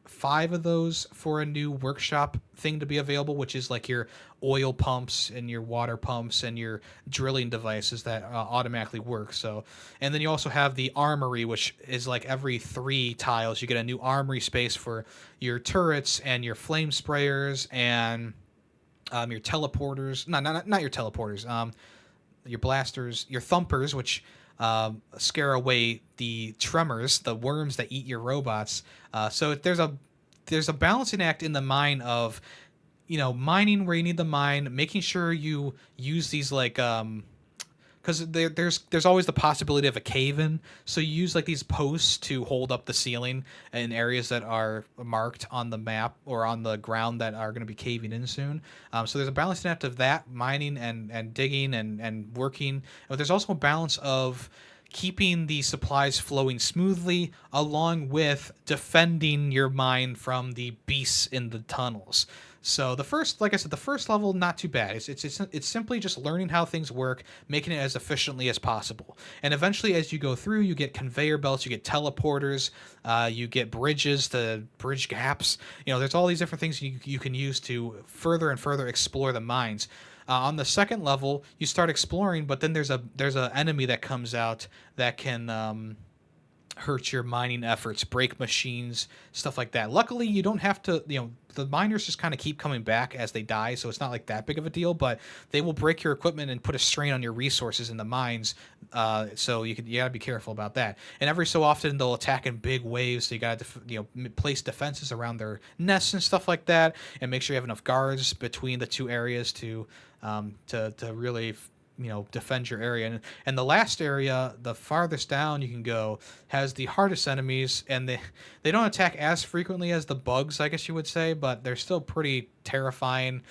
5 of those for a new workshop thing to be available, which is like your oil pumps and your water pumps and your drilling devices that automatically work. So, and then you also have the armory, which is like every 3 tiles you get a new armory space for your turrets and your flame sprayers and your teleporters. Not your teleporters. Your blasters, your thumpers, which scare away the tremors, the worms that eat your robots. So there's a balancing act in the mine of, mining where you need the mine, making sure you use these like because there's always the possibility of a cave in, so you use like these posts to hold up the ceiling in areas that are marked on the map or on the ground that are going to be caving in soon. So there's a balancing act of that mining and digging and working, but there's also a balance of keeping the supplies flowing smoothly along with defending your mine from the beasts in the tunnels. So like I said, the first level, not too bad. It's simply just learning how things work, making it as efficiently as possible. And eventually, as you go through, you get conveyor belts, you get teleporters, you get bridges to bridge gaps. There's all these different things you can use to further and further explore the mines. On the second level, you start exploring, but then there's a enemy that comes out that can hurt your mining efforts, break machines, stuff like that. Luckily, you don't have to, the miners just kind of keep coming back as they die, so it's not like that big of a deal, but they will break your equipment and put a strain on your resources in the mines, so you got to be careful about that. And every so often, they'll attack in big waves, so you got to place defenses around their nests and stuff like that, and make sure you have enough guards between the 2 areas to really defend your area. And the last area, the farthest down you can go, has the hardest enemies, and they don't attack as frequently as the bugs, I guess you would say, but they're still pretty terrifying.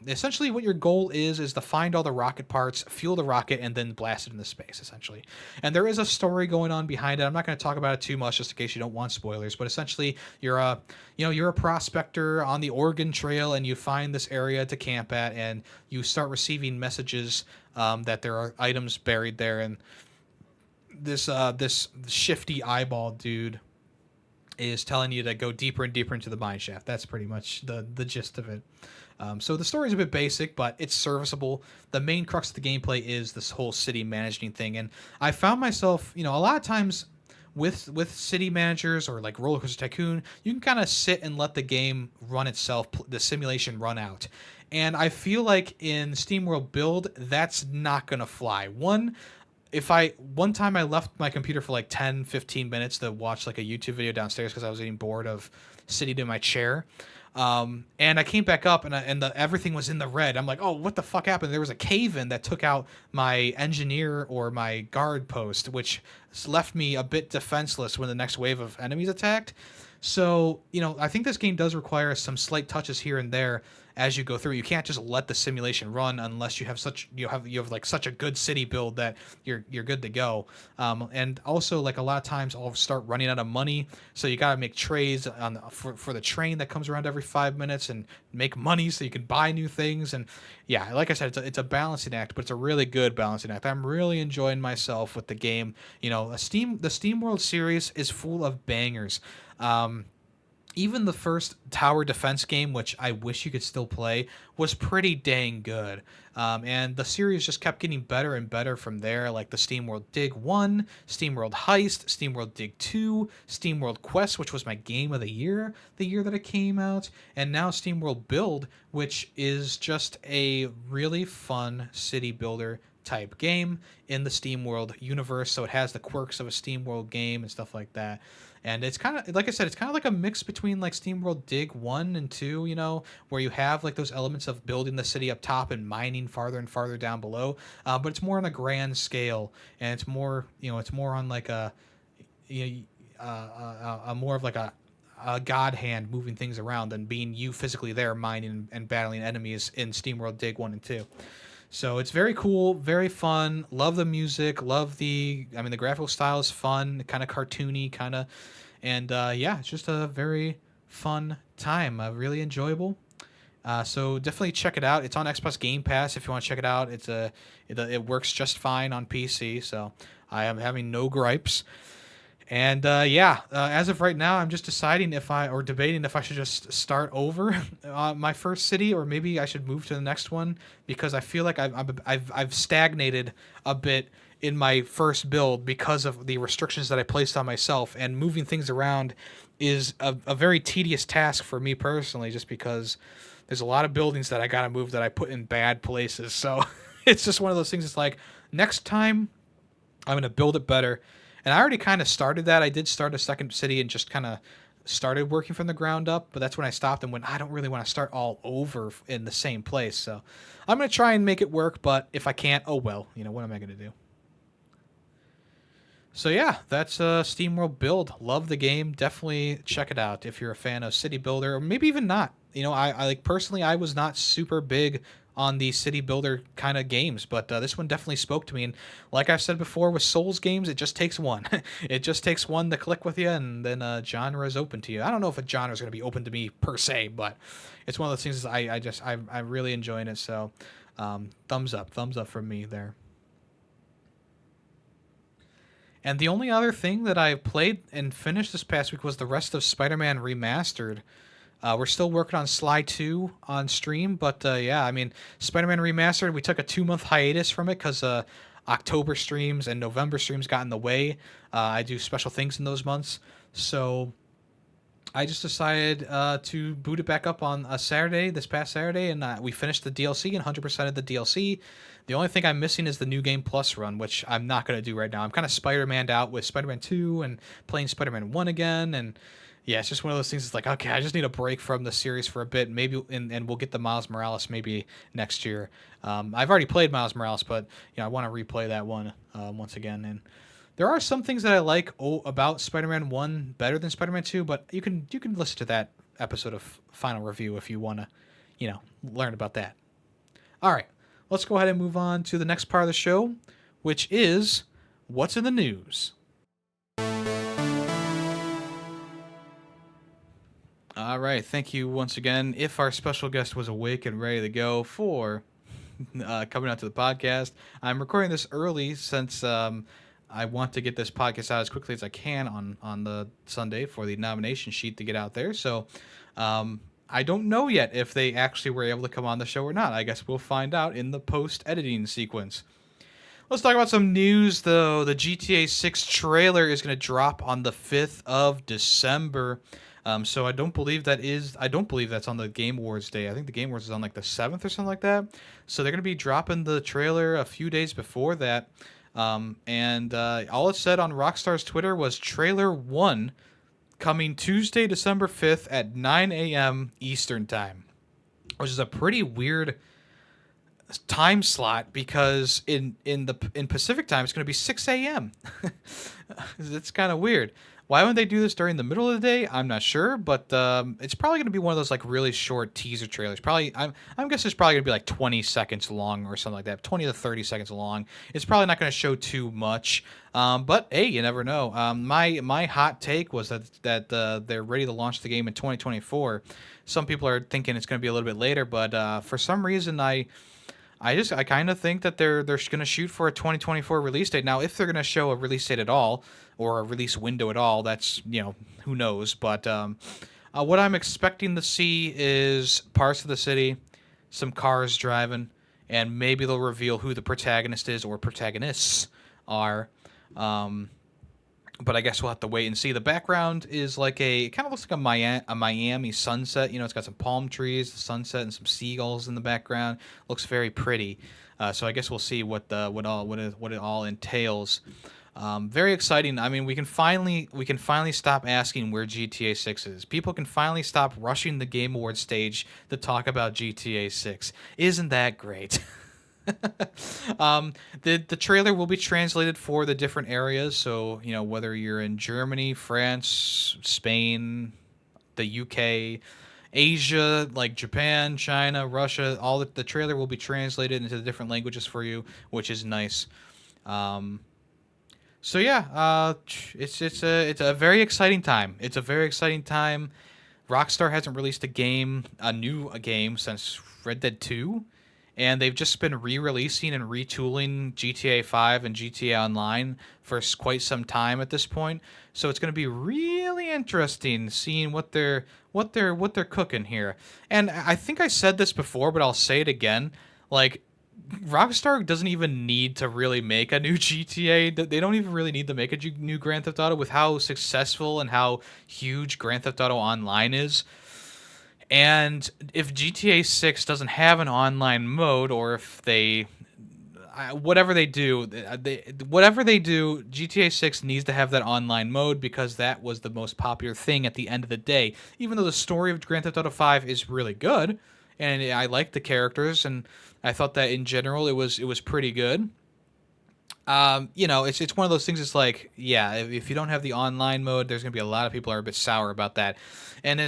Essentially what your goal is to find all the rocket parts, fuel the rocket, and then blast it into space, essentially. And there is a story going on behind it. I'm not going to talk about it too much just in case you don't want spoilers, but essentially you're a prospector on the Oregon Trail, and you find this area to camp at, and you start receiving messages that there are items buried there, and this shifty eyeball dude is telling you to go deeper and deeper into the mine shaft. That's pretty much the gist of it. So the story's a bit basic, but it's serviceable. The main crux of the gameplay is this whole city managing thing, and I found myself, a lot of times with city managers or like Roller Coaster Tycoon, you can kind of sit and let the game run itself, the simulation run out. And I feel like in Steamworld Build, that's not gonna fly. One time I left my computer for like 10, 15 minutes to watch like a YouTube video downstairs because I was getting bored of sitting in my chair. And I came back up, and everything was in the red. I'm like, oh, what the fuck happened? There was a cave in that took out my engineer or my guard post, which left me a bit defenseless when the next wave of enemies attacked. So, I think this game does require some slight touches here and there as you go through. You can't just let the simulation run unless you have like such a good city build that you're good to go. And also, like, a lot of times I'll start running out of money, so you got to make trades for the train that comes around every 5 minutes and make money so you can buy new things. And yeah, like I said, it's a balancing act, but it's a really good balancing act. I'm really enjoying myself with the game. The Steamworld series is full of bangers. Even the first tower defense game, which I wish you could still play, was pretty dang good. And the series just kept getting better and better from there, like the Steamworld Dig 1, Steamworld Heist, Steamworld Dig 2, Steamworld Quest, which was my game of the year that it came out, and now Steamworld Build, which is just a really fun city builder type game in the Steamworld universe. So it has the quirks of a Steamworld game and stuff like that. And it's kind of, like I said, it's kind of like a mix between like Steamworld Dig 1 and 2, where you have like those elements of building the city up top and mining farther and farther down below. But it's more on a grand scale, and it's more, it's more on like a more of like a god hand moving things around than being you physically there mining and battling enemies in Steamworld Dig 1 and 2. So it's very cool, very fun. Love the music. Love the graphical style is fun, kind of cartoony, kind of. And yeah, it's just a very fun time. Really enjoyable. So definitely check it out. It's on Xbox Game Pass if you want to check it out. It works just fine on PC, so I am having no gripes. And as of right now, I'm just debating if I should just start over my first city, or maybe I should move to the next one, because I feel like I've stagnated a bit in my first build because of the restrictions that I placed on myself, and moving things around is a very tedious task for me personally, just because there's a lot of buildings that I gotta move that I put in bad places. So it's just one of those things. It's like, next time I'm gonna build it better. And I already kind of started that. I did start a second city and just kind of started working from the ground up, but that's when I stopped and went, I don't really want to start all over in the same place. So I'm going to try and make it work, but if I can't, oh well, what am I going to do? So yeah, that's Steamworld Build. Love the game. Definitely check it out if you're a fan of city builder, or maybe even not. I like, personally, I was not super big on the city builder kind of games, but this one definitely spoke to me. And like I've said before, with Souls games, it just takes one. It just takes one to click with you, and then genre is open to you. I don't know if a genre is going to be open to me per se, but it's one of those things. I'm really enjoying it. So thumbs up from me there. And the only other thing that I played and finished this past week was the rest of Spider-Man Remastered. We're still working on Sly 2 on stream, but Spider-Man Remastered, we took a 2-month hiatus from it because October streams and November streams got in the way. I do special things in those months, so I just decided to boot it back up on a Saturday, this past Saturday, and we finished the DLC and 100% of the DLC. The only thing I'm missing is the New Game Plus run, which I'm not going to do right now. I'm kind of Spider-Man'd out with Spider-Man 2 and playing Spider-Man 1 again, and yeah, it's just one of those things. It's like, okay, I just need a break from the series for a bit, maybe, and we'll get the Miles Morales maybe next year. I've already played Miles Morales, but I want to replay that one once again. And there are some things that I like about Spider-Man 1 better than Spider-Man 2, but you can listen to that episode of Final Review if you want to, learn about that. All right, let's go ahead and move on to the next part of the show, which is what's in the news. All right, thank you once again. If our special guest was awake and ready to go for coming out to the podcast, I'm recording this early since I want to get this podcast out as quickly as I can on the Sunday for the nomination sheet to get out there. So I don't know yet if they actually were able to come on the show or not. I guess we'll find out in the post-editing sequence. Let's talk about some news, though. The GTA 6 trailer is going to drop on the 5th of December. So I don't believe that's on the Game Awards day. I think the Game Awards is on like the 7th or something like that. So they're going to be dropping the trailer a few days before that. And all it said on Rockstar's Twitter was trailer 1 coming Tuesday, December 5th at 9 a.m. Eastern Time, which is a pretty weird time slot because in Pacific time it's going to be 6 a.m. It's kind of weird. Why wouldn't they do this during the middle of the day? I'm not sure, but it's probably going to be one of those like really short teaser trailers. Probably, I'm guessing it's probably going to be like 20 seconds long or something like that, 20 to 30 seconds long. It's probably not going to show too much, but hey, you never know. My hot take was that they're ready to launch the game in 2024. Some people are thinking it's going to be a little bit later, but for some reason I kind of think that they're going to shoot for a 2024 release date. Now, if they're going to show a release date at all or a release window at all, that's, who knows. But what I'm expecting to see is parts of the city, some cars driving, and maybe they'll reveal who the protagonist is or protagonists are. But I guess we'll have to wait and see. The background is like it kind of looks like a Miami sunset. It's got some palm trees, the sunset, and some seagulls in the background. Looks very pretty. So I guess we'll see what it all entails. Very exciting. I mean, we can finally stop asking where GTA 6 is. People can finally stop rushing the Game Awards stage to talk about GTA 6. Isn't that great? The trailer will be translated for the different areas, so whether you're in Germany, France, Spain, the UK, Asia, like Japan, China, Russia, all the trailer will be translated into the different languages for you, which is nice. So yeah, it's a very exciting time. It's a very exciting time. Rockstar hasn't released a new game since Red Dead 2. And they've just been re-releasing and retooling GTA 5 and GTA Online for quite some time at this point. So it's going to be really interesting seeing what they're cooking here. And I think I said this before, but I'll say it again. Like, Rockstar doesn't even need to really make a new GTA. They don't even really need to make a new Grand Theft Auto with how successful and how huge Grand Theft Auto Online is. And if GTA 6 doesn't have an online mode, or if whatever they do, GTA 6 needs to have that online mode because that was the most popular thing at the end of the day. Even though the story of Grand Theft Auto 5 is really good, and I like the characters, and I thought that in general it was pretty good. It's one of those things. It's like, yeah, if you don't have the online mode, there's gonna be a lot of people who are a bit sour about that. And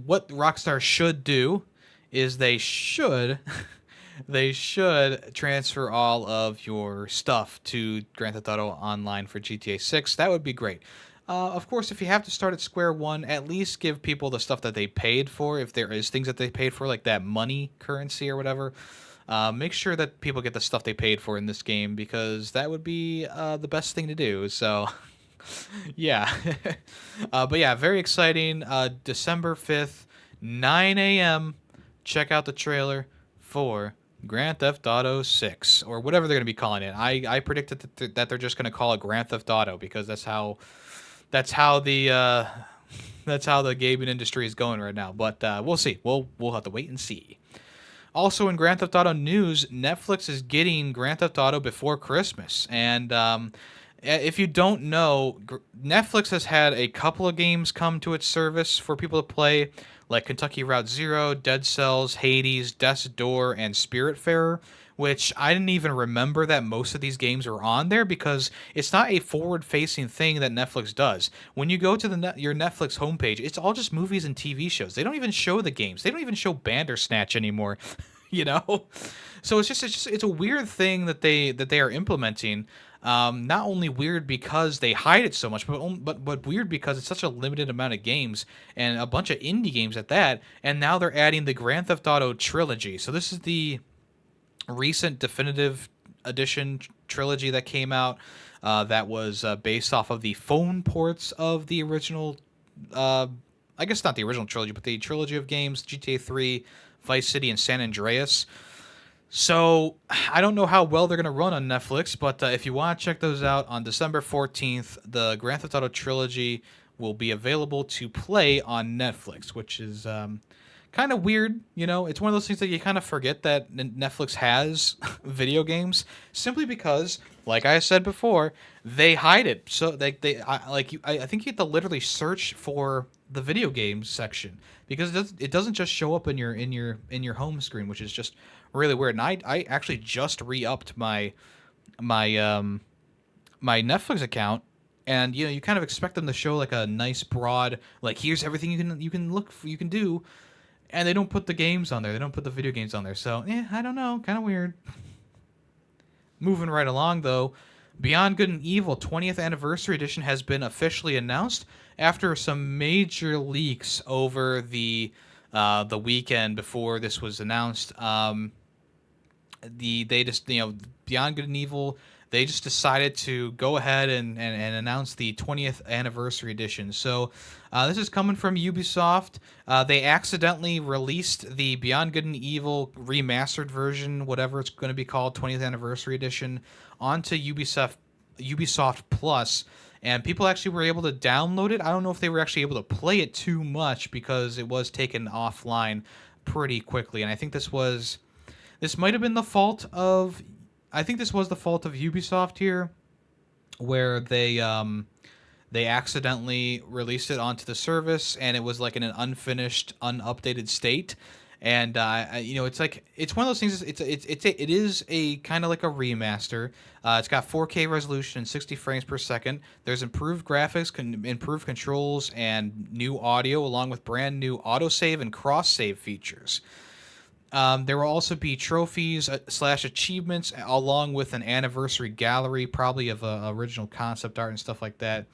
what Rockstar should do is they should transfer all of your stuff to Grand Theft Auto Online for GTA 6. That would be great. Of course, if you have to start at square one, at least give people the stuff that they paid for. If there is things that they paid for, like that money currency or whatever. Make sure that people get the stuff they paid for in this game, because that would be the best thing to do. So, yeah. But yeah, very exciting. December 5th, 9 a.m. Check out the trailer for Grand Theft Auto 6, or whatever they're going to be calling it. I predicted that they're just going to call it Grand Theft Auto, because that's how the gaming industry is going right now. But we'll see. We'll have to wait and see. Also in Grand Theft Auto news, Netflix is getting Grand Theft Auto before Christmas. And if you don't know, Netflix has had a couple of games come to its service for people to play, like Kentucky Route Zero, Dead Cells, Hades, Death's Door, and Spiritfarer, which I didn't even remember that most of these games were on there, because it's not a forward-facing thing that Netflix does. When you go to your Netflix homepage, it's all just movies and TV shows. They don't even show the games. They don't even show Bandersnatch anymore, So it's a weird thing that they are implementing. Not only weird because they hide it so much, but weird because it's such a limited amount of games, and a bunch of indie games at that. And now they're adding the Grand Theft Auto trilogy. So this is the recent definitive edition trilogy that came out, that was based off of the phone ports of the original, I guess not the original trilogy, but the trilogy of games, GTA 3, Vice City, and San Andreas. So I don't know how well they're going to run on Netflix, but if you want to check those out, on December 14th, the Grand Theft Auto trilogy will be available to play on Netflix, which is kind of weird. It's one of those things that you kind of forget that Netflix has video games, simply because like I said before, they hide it. So I think you have to literally search for the video games section because it doesn't just show up in your home screen, which is just really weird. And I actually just re-upped my my Netflix account, and you kind of expect them to show like a nice broad, like, here's everything you can do, and they don't put the games on there. They don't put the video games on there. So I don't know, kind of weird. Moving right along, though, Beyond Good and Evil 20th Anniversary Edition has been officially announced after some major leaks over the weekend before this was announced. They just, Beyond Good and Evil, they just decided to go ahead and announce the 20th Anniversary Edition. So this is coming from Ubisoft. They accidentally released the Beyond Good and Evil remastered version, whatever it's going to be called, 20th Anniversary Edition, onto Ubisoft Plus, and people actually were able to download it. I don't know if they were actually able to play it too much because it was taken offline pretty quickly, and I think this might have been the fault of Ubisoft here, where they accidentally released it onto the service, and it was like in an unfinished, unupdated state. And it's one of those things. It is a kind of like a remaster. It's got 4K resolution and 60 frames per second. There's improved graphics, improved controls, and new audio, along with brand new autosave and cross save features. There will also be trophies / achievements, along with an anniversary gallery, probably of original concept art and stuff like that.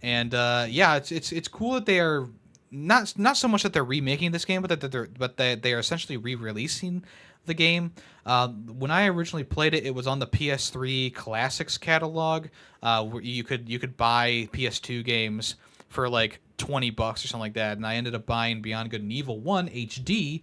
It's cool that they are not so much that they're remaking this game, but that they are essentially re-releasing the game. When I originally played it, it was on the PS3 Classics catalog, where you could buy PS2 games for like $20 or something like that, and I ended up buying Beyond Good and Evil 1 HD.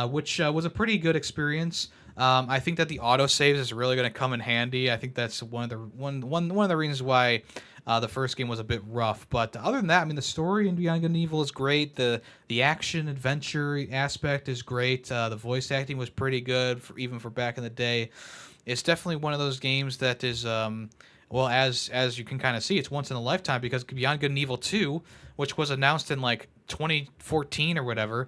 Which was a pretty good experience. I think that the autosaves is really going to come in handy. I think that's one of the reasons why the first game was a bit rough. But other than that, I mean, the story in Beyond Good and Evil is great. The action adventure aspect is great. The voice acting was pretty good even for back in the day. It's definitely one of those games that is as you can kind of see, it's once in a lifetime, because Beyond Good and Evil 2, which was announced in like 2014 or whatever,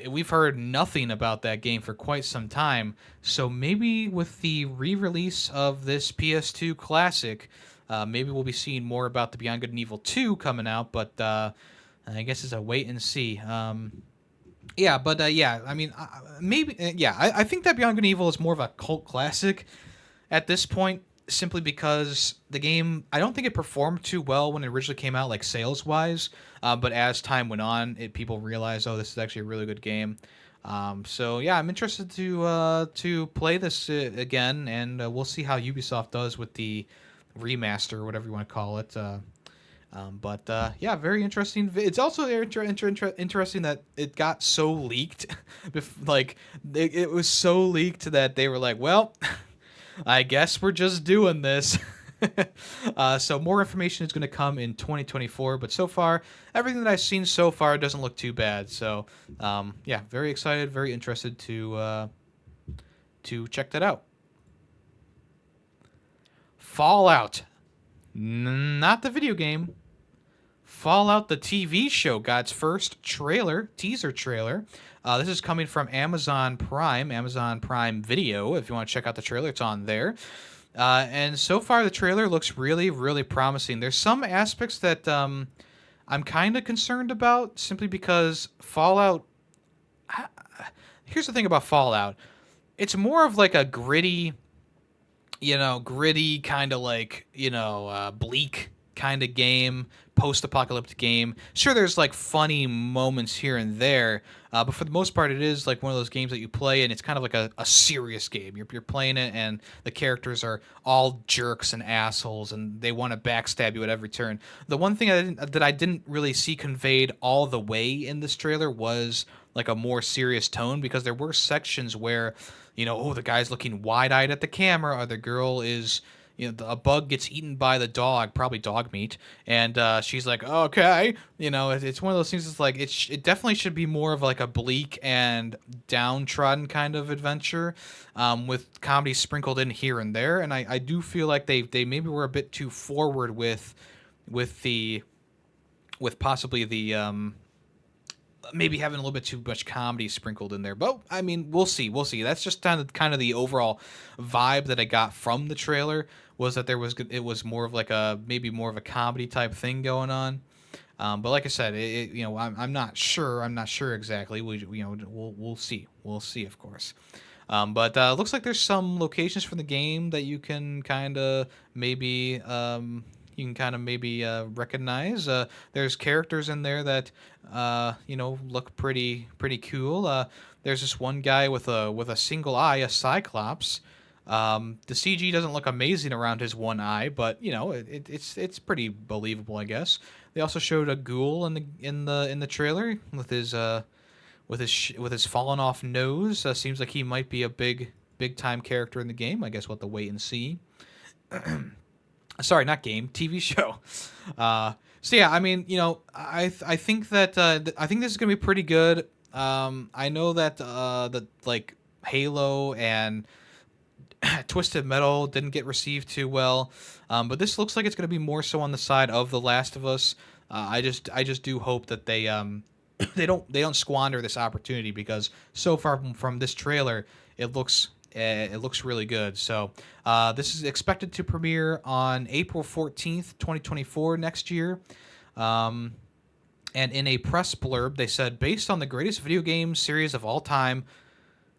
we've heard nothing about that game for quite some time. So maybe with the re-release of this PS2 classic, maybe we'll be seeing more about the Beyond Good and Evil 2 coming out, but I guess it's a wait and see. I think that Beyond Good and Evil is more of a cult classic at this point, simply because the game, I don't think it performed too well when it originally came out, like sales-wise, but as time went on, people realized, this is actually a really good game. I'm interested to play this again, and we'll see how Ubisoft does with the remaster, or whatever you want to call it. Very interesting. It's also interesting that it got so leaked. It was so leaked that they were like, well, I guess we're just doing this. So more information is going to come in 2024, but so far, everything that I've seen so far doesn't look too bad. So, very excited, very interested to check that out. Fallout, not the video game. Fallout, the TV show, got its first teaser trailer. This is coming from Amazon Prime Video. If you want to check out the trailer, it's on there. And so far, the trailer looks really, really promising. There's some aspects that I'm kind of concerned about, simply because Fallout... Here's the thing about Fallout. It's more of like a gritty kind of like, bleak kind of game, post-apocalyptic game. Sure, there's like funny moments here and there, but for the most part, it is like one of those games that you play, and it's kind of like a serious game. You're playing it, and the characters are all jerks and assholes, and they want to backstab you at every turn. The one thing that I didn't really see conveyed all the way in this trailer was like a more serious tone, because there were sections where, the guy's looking wide-eyed at the camera, or the girl is a bug gets eaten by the dog, probably dog meat, and she's like, okay, it's one of those things. It's like it definitely should be more of like a bleak and downtrodden kind of adventure, with comedy sprinkled in here and there. And I do feel like they maybe were a bit too forward with the with possibly the maybe having a little bit too much comedy sprinkled in there. But I mean, we'll see. We'll see. That's just kind of the overall vibe that I got from the trailer, was that it was more of like maybe more of a comedy type thing going on. But like I said, I'm not sure. I'm not sure exactly. We'll see. We'll see, of course. But looks like there's some locations from the game that you can kind of maybe recognize. There's characters in there that look pretty cool. There's this one guy with a single eye, a Cyclops. The CG doesn't look amazing around his one eye, but it's pretty believable, I guess. They also showed a ghoul in the trailer with his fallen off nose. Seems like he might be a big time character in the game. I guess we'll have to wait and see. Sorry, not game, TV show. So yeah, I mean, I think that I think this is gonna be pretty good. I know that like Halo and Twisted Metal didn't get received too well, but this looks like it's gonna be more so on the side of The Last of Us. I just do hope that they they don't squander this opportunity, because so far from this trailer, it looks really good. So this is expected to premiere on April 14th, 2024, next year. And in a press blurb, they said, based on the greatest video game series of all time,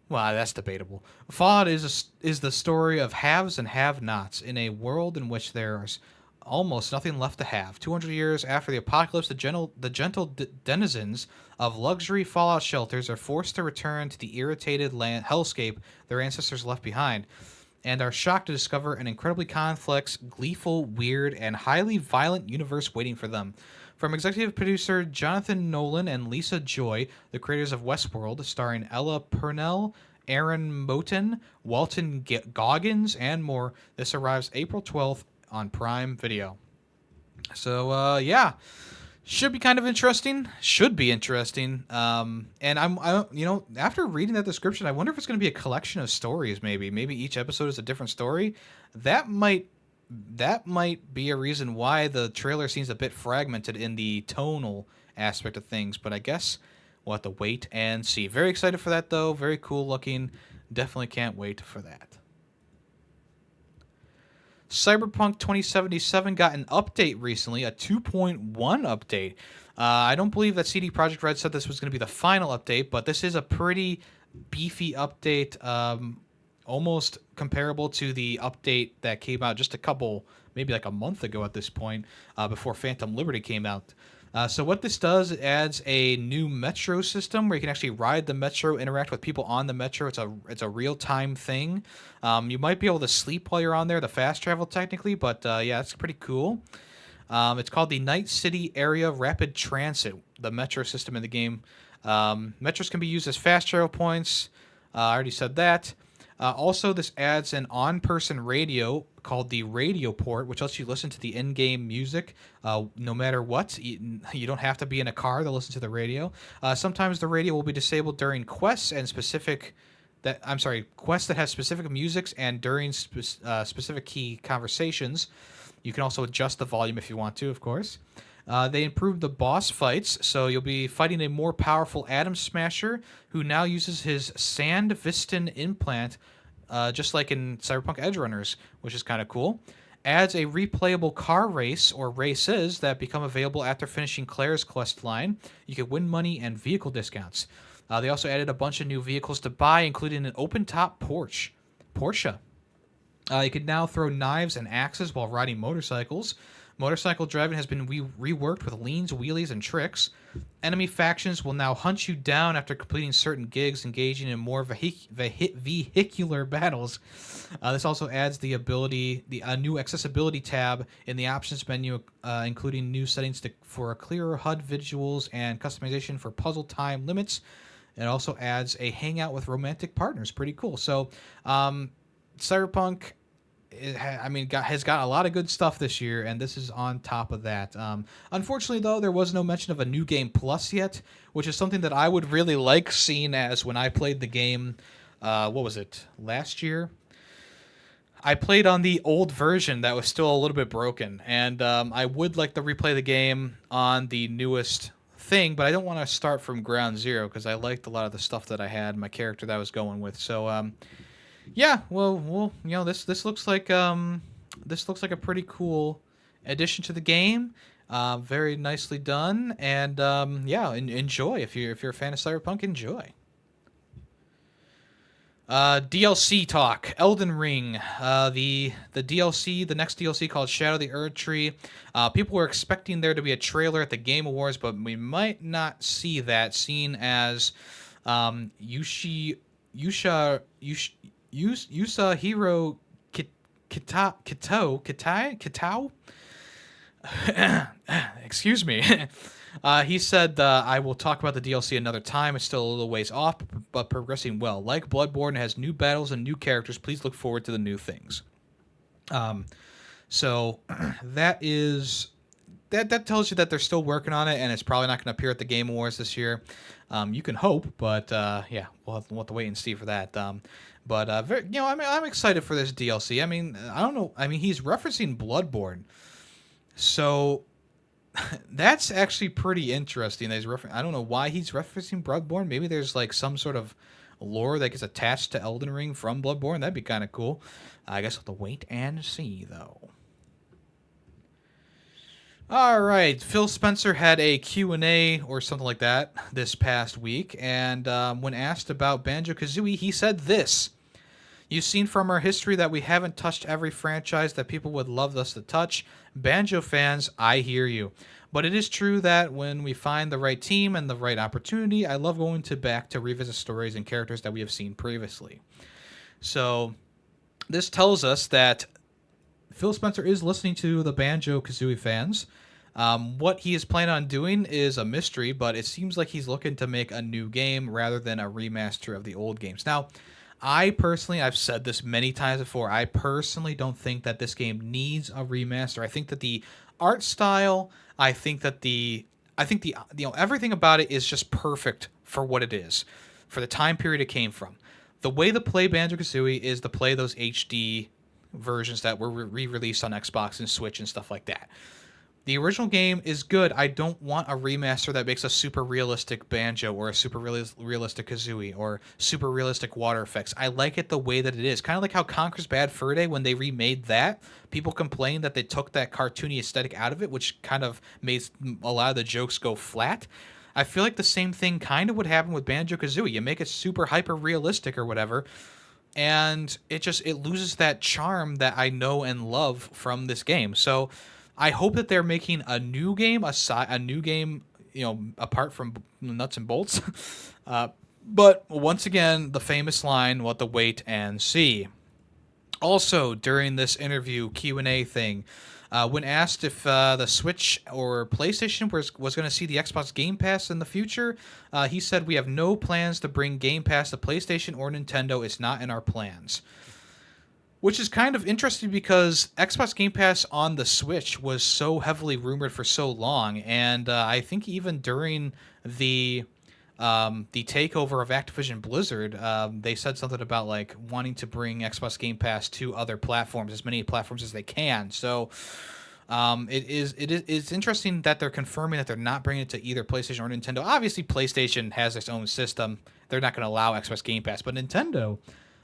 well, that's debatable. Fallout is the story of haves and have-nots in a world in which there's almost nothing left to have. 200 years after the apocalypse, the gentle denizens of luxury Fallout shelters are forced to return to the irritated hellscape their ancestors left behind, and are shocked to discover an incredibly complex, gleeful, weird, and highly violent universe waiting for them. From executive producer Jonathan Nolan and Lisa Joy, the creators of Westworld, starring Ella Purnell, Aaron Moten, Walton Goggins, and more, this arrives April 12th on Prime Video. So yeah, should be kind of interesting. Should be interesting. And after reading that description, I wonder if it's going to be a collection of stories. Maybe each episode is a different story. That might be a reason why the trailer seems a bit fragmented in the tonal aspect of things. But I guess we'll have to wait and see. Very excited for that, though. Very cool looking. Definitely can't wait for that. Cyberpunk 2077 got an update recently, a 2.1 update. I don't believe that CD Projekt Red said this was going to be the final update, but this is a pretty beefy update, almost comparable to the update that came out just maybe like a month ago at this point, before Phantom Liberty came out. So what this does, it adds a new metro system where you can actually ride the metro, interact with people on the metro. It's a real-time thing. You might be able to sleep while you're on there, the fast travel technically, but yeah, it's pretty cool. It's called the Night City Area Rapid Transit, the metro system in the game. Metros can be used as fast travel points. I already said that. Also, this adds an on-person radio called the Radio Port, which lets you listen to the in-game music no matter what. You don't have to be in a car to listen to the radio. Sometimes the radio will be disabled during quests and quests that have specific musics and during specific key conversations. You can also adjust the volume if you want to, of course. They improved the boss fights, so you'll be fighting a more powerful Atom Smasher, who now uses his Sand Viston implant, just like in Cyberpunk Edgerunners, which is kind of cool. Adds a replayable car race, or races, that become available after finishing Claire's quest line. You can win money and vehicle discounts. They also added a bunch of new vehicles to buy, including an open-top Porsche. You can now throw knives and axes while riding motorcycles. Motorcycle driving has been reworked with leans, wheelies, and tricks. Enemy factions will now hunt you down after completing certain gigs, engaging in more vehicular battles. This also adds a new accessibility tab in the options menu, including new settings for clearer HUD visuals and customization for puzzle time limits. It also adds a hangout with romantic partners. Pretty cool. So, Cyberpunk, has got a lot of good stuff this year, and this is on top of that. Unfortunately, though, there was no mention of a new game plus yet, which is something that I would really like, seeing as when I played the game, what was it, last year? I played on the old version that was still a little bit broken, and I would like to replay the game on the newest thing, but I don't want to start from ground zero because I liked a lot of the stuff that I had, my character that I was going with. So, yeah, well, this looks like a pretty cool addition to the game. Very nicely done, and yeah, enjoy if you're a fan of Cyberpunk, enjoy. DLC talk. Elden Ring. The DLC, the next DLC called Shadow of the Erd Tree. People were expecting there to be a trailer at the Game Awards, but we might not see that, seeing as Yusahiro Kitao. Excuse me. He said, I will talk about the DLC another time. It's still a little ways off, but progressing well. Like Bloodborne, it has new battles and new characters. Please look forward to the new things. So that tells you that they're still working on it, and it's probably not going to appear at the Game Awards this year. You can hope, but yeah, we'll have to wait and see for that. I'm excited for this DLC. I mean, I don't know. I mean, he's referencing Bloodborne, so that's actually pretty interesting. I don't know why he's referencing Bloodborne. Maybe there's like some sort of lore that gets attached to Elden Ring from Bloodborne. That'd be kind of cool. I guess we'll have to wait and see, though. All right, Phil Spencer had a Q&A or something like that this past week, and when asked about Banjo-Kazooie, he said this. You've seen from our history that we haven't touched every franchise that people would love us to touch. Banjo fans, I hear you. But it is true that when we find the right team and the right opportunity, I love going back to revisit stories and characters that we have seen previously. So this tells us that Phil Spencer is listening to the Banjo-Kazooie fans. What he is planning on doing is a mystery, but it seems like he's looking to make a new game rather than a remaster of the old games. Now, I've said this many times before, I personally don't think that this game needs a remaster. I think that the art style, everything about it is just perfect for what it is, for the time period it came from. The way to play Banjo-Kazooie is to play those HD versions that were re-released on Xbox and Switch and stuff like that. The original game is good. I don't want a remaster that makes a super realistic Banjo or a super realistic Kazooie or super realistic water effects. I like it the way that it is. Kind of like how Conker's Bad Fur Day, when they remade that, people complained that they took that cartoony aesthetic out of it, which kind of made a lot of the jokes go flat. I feel like the same thing kind of would happen with Banjo-Kazooie. You make it super hyper realistic or whatever, and it loses that charm that I know and love from this game. So I hope that they're making a new game, apart from nuts and bolts. But once again, the famous line, "We'll have to wait and see." Also, during this interview Q&A thing, when asked if the Switch or PlayStation was going to see the Xbox Game Pass in the future, he said, "We have no plans to bring Game Pass to PlayStation or Nintendo. It's not in our plans." Which is kind of interesting because Xbox Game Pass on the Switch was so heavily rumored for so long, and I think even during the takeover of Activision Blizzard, they said something about like wanting to bring Xbox Game Pass to other platforms, as many platforms as they can. So it's interesting that they're confirming that they're not bringing it to either PlayStation or Nintendo. Obviously, PlayStation has its own system; they're not going to allow Xbox Game Pass, but Nintendo,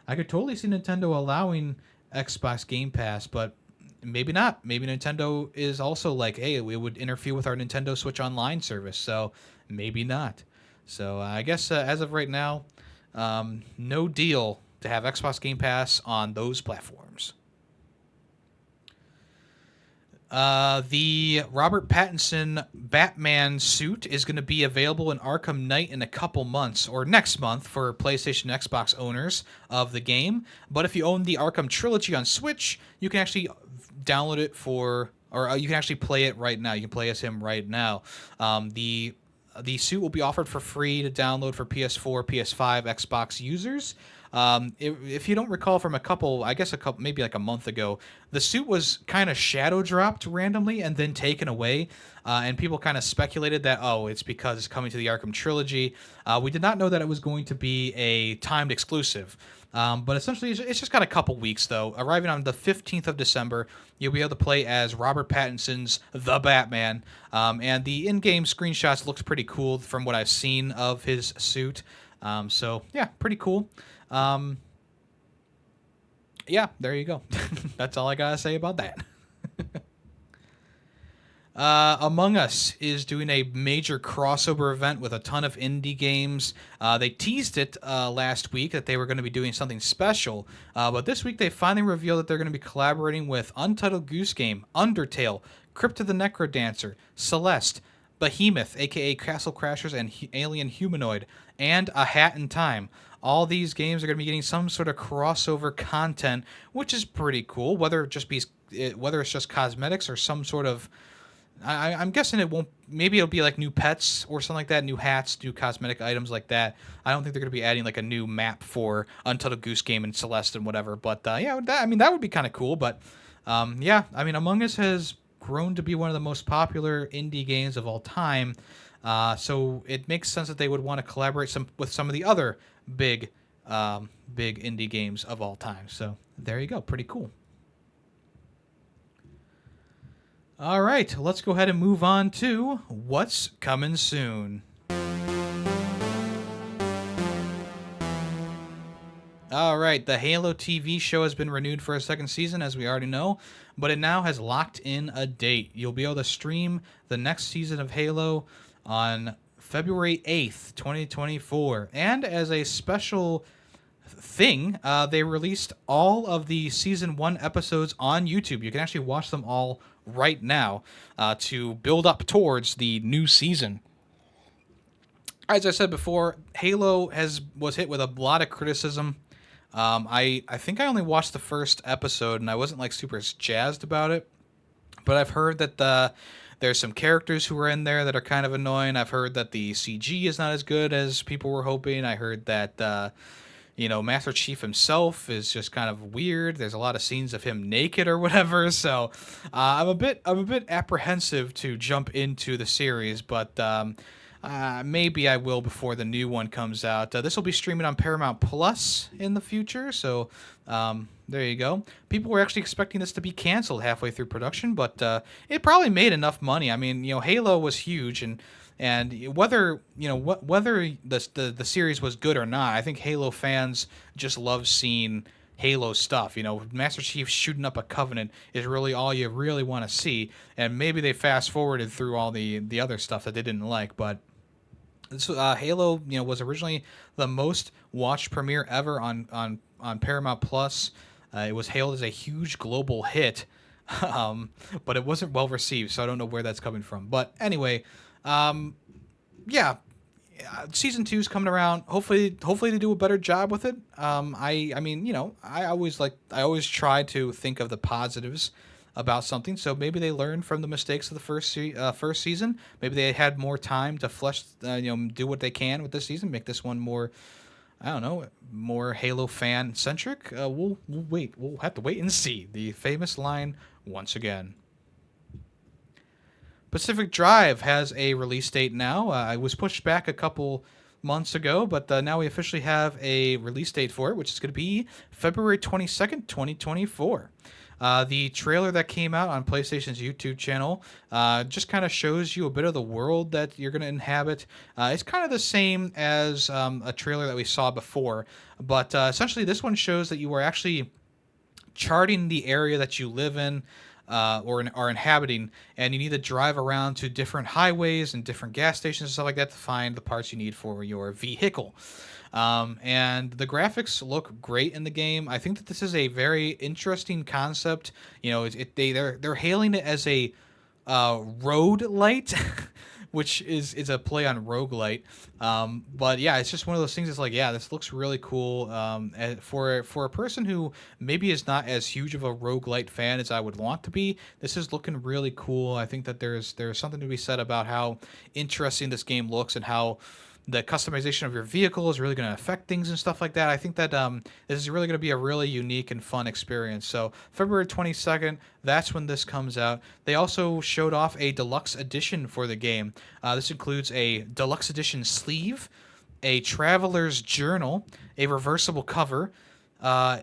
I could totally see Nintendo allowing Xbox Game Pass, but maybe not. Maybe Nintendo is also like, hey, it would interfere with our Nintendo Switch Online service, so maybe not. So I guess as of right now, no deal to have Xbox Game Pass on those platforms. The Robert Pattinson Batman suit is going to be available in Arkham Knight in a couple months, or next month, for PlayStation and Xbox owners of the game. But if you own the Arkham Trilogy on Switch, you can actually download it you can actually play it right now. You can play as him right now. The suit will be offered for free to download for PS4, PS5, Xbox users. If you don't recall from maybe like a month ago, the suit was kind of shadow dropped randomly and then taken away. And people kind of speculated that, oh, it's because it's coming to the Arkham trilogy. We did not know that it was going to be a timed exclusive. But essentially, it's just got a couple weeks, though. Arriving on the 15th of December, you'll be able to play as Robert Pattinson's The Batman. And the in-game screenshots looks pretty cool from what I've seen of his suit. So, yeah, pretty cool. Yeah, there you go. That's all I got to say about that. Among Us is doing a major crossover event with a ton of indie games. They teased it last week that they were going to be doing something special, but this week they finally revealed that they're going to be collaborating with Untitled Goose Game, Undertale, Crypt of the Necrodancer, Celeste, Behemoth, aka Castle Crashers and Alien Humanoid, and A Hat in Time. All these games are going to be getting some sort of crossover content, which is pretty cool. Whether it's just cosmetics or some sort of, I'm guessing it won't. Maybe it'll be like new pets or something like that, new hats, new cosmetic items like that. I don't think they're going to be adding like a new map for Untitled Goose Game and Celeste and whatever. But yeah, that would be kind of cool. But yeah, I mean, Among Us has grown to be one of the most popular indie games of all time. So it makes sense that they would want to collaborate with some of the other big indie games of all time. So there you go, pretty cool. All right, let's go ahead and move on to what's coming soon. All right, the Halo TV show has been renewed for a second season, as we already know, but it now has locked in a date. You'll be able to stream the next season of Halo on February 8th, 2024. And as a special thing, they released all of the Season 1 episodes on YouTube. You can actually watch them all right now to build up towards the new season. As I said before, Halo was hit with a lot of criticism. I think I only watched the first episode, and I wasn't like super jazzed about it. But I've heard that there's some characters who are in there that are kind of annoying. I've heard that the CG is not as good as people were hoping. I heard that Master Chief himself is just kind of weird. There's a lot of scenes of him naked or whatever. So I'm a bit apprehensive to jump into the series, but maybe I will before the new one comes out. This will be streaming on Paramount Plus in the future, so there you go. People were actually expecting this to be canceled halfway through production, but it probably made enough money. I mean, Halo was huge, and whether the series was good or not, I think Halo fans just love seeing Halo stuff. Master Chief shooting up a Covenant is really all you really want to see, and maybe they fast forwarded through all the other stuff that they didn't like, but Halo was originally the most watched premiere ever on Paramount Plus. It was hailed as a huge global hit, but it wasn't well received, so I don't know where that's coming from. But anyway, yeah, season 2 is coming around. Hopefully they do a better job with it. I always try to think of the positives about something. So maybe they learned from the mistakes of the first season. Maybe they had more time to do what they can with this season, make this one more, I don't know, more Halo fan centric. We'll wait. We'll have to wait and see. The famous line once again. Pacific Drive has a release date now. It was pushed back a couple months ago, but now we officially have a release date for it, which is going to be February 22nd, 2024. The trailer that came out on PlayStation's YouTube channel just kind of shows you a bit of the world that you're going to inhabit. It's kind of the same as a trailer that we saw before, but essentially this one shows that you are actually charting the area that you live in or are inhabiting, and you need to drive around to different highways and different gas stations and stuff like that to find the parts you need for your vehicle. And the graphics look great in the game. I think that this is a very interesting concept. They're hailing it as a road light, which is a play on roguelite. But yeah, it's just one of those things. It's like, yeah, this looks really cool. And for a person who maybe is not as huge of a roguelite fan as I would want to be, this is looking really cool. I think that there's something to be said about how interesting this game looks and how the customization of your vehicle is really going to affect things and stuff like that. I think that this is really going to be a really unique and fun experience. So February 22nd, that's when this comes out. They also showed off a deluxe edition for the game. This includes a deluxe edition sleeve, a traveler's journal, a reversible cover,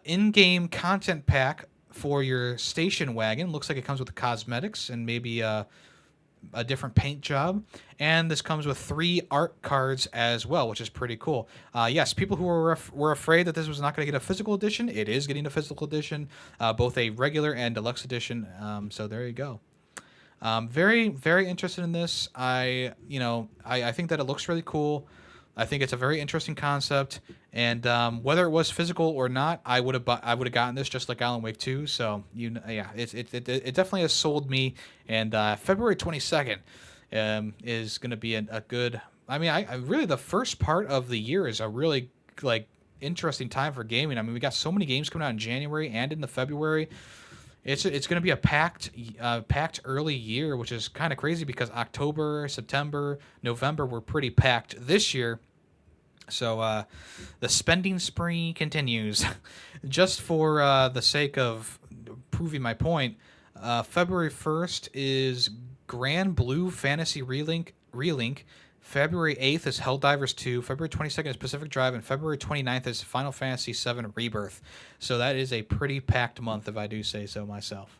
in-game content pack for your station wagon. Looks like it comes with the cosmetics and maybe a different paint job. And this comes with 3 art cards as well, which is pretty cool. Yes, people who were afraid that this was not going to get a physical edition, it is getting a physical edition, both a regular and deluxe edition. So there you go. Very, very interested in this. I think that it looks really cool. I think it's a very interesting concept, and whether it was physical or not, I would have gotten this just like Alan Wake 2. So it definitely has sold me. And February 22nd is going to be a good. I mean, I really, the first part of the year is a really like interesting time for gaming. I mean, we got so many games coming out in January and in the February. It's going to be a packed early year, which is kind of crazy because October, September, November were pretty packed this year. So the spending spree continues. Just for the sake of proving my point, February 1st is Grand Blue Fantasy Relink. February 8th is Helldivers 2. February 22nd is Pacific Drive. And February 29th is Final Fantasy VII Rebirth. So that is a pretty packed month, if I do say so myself.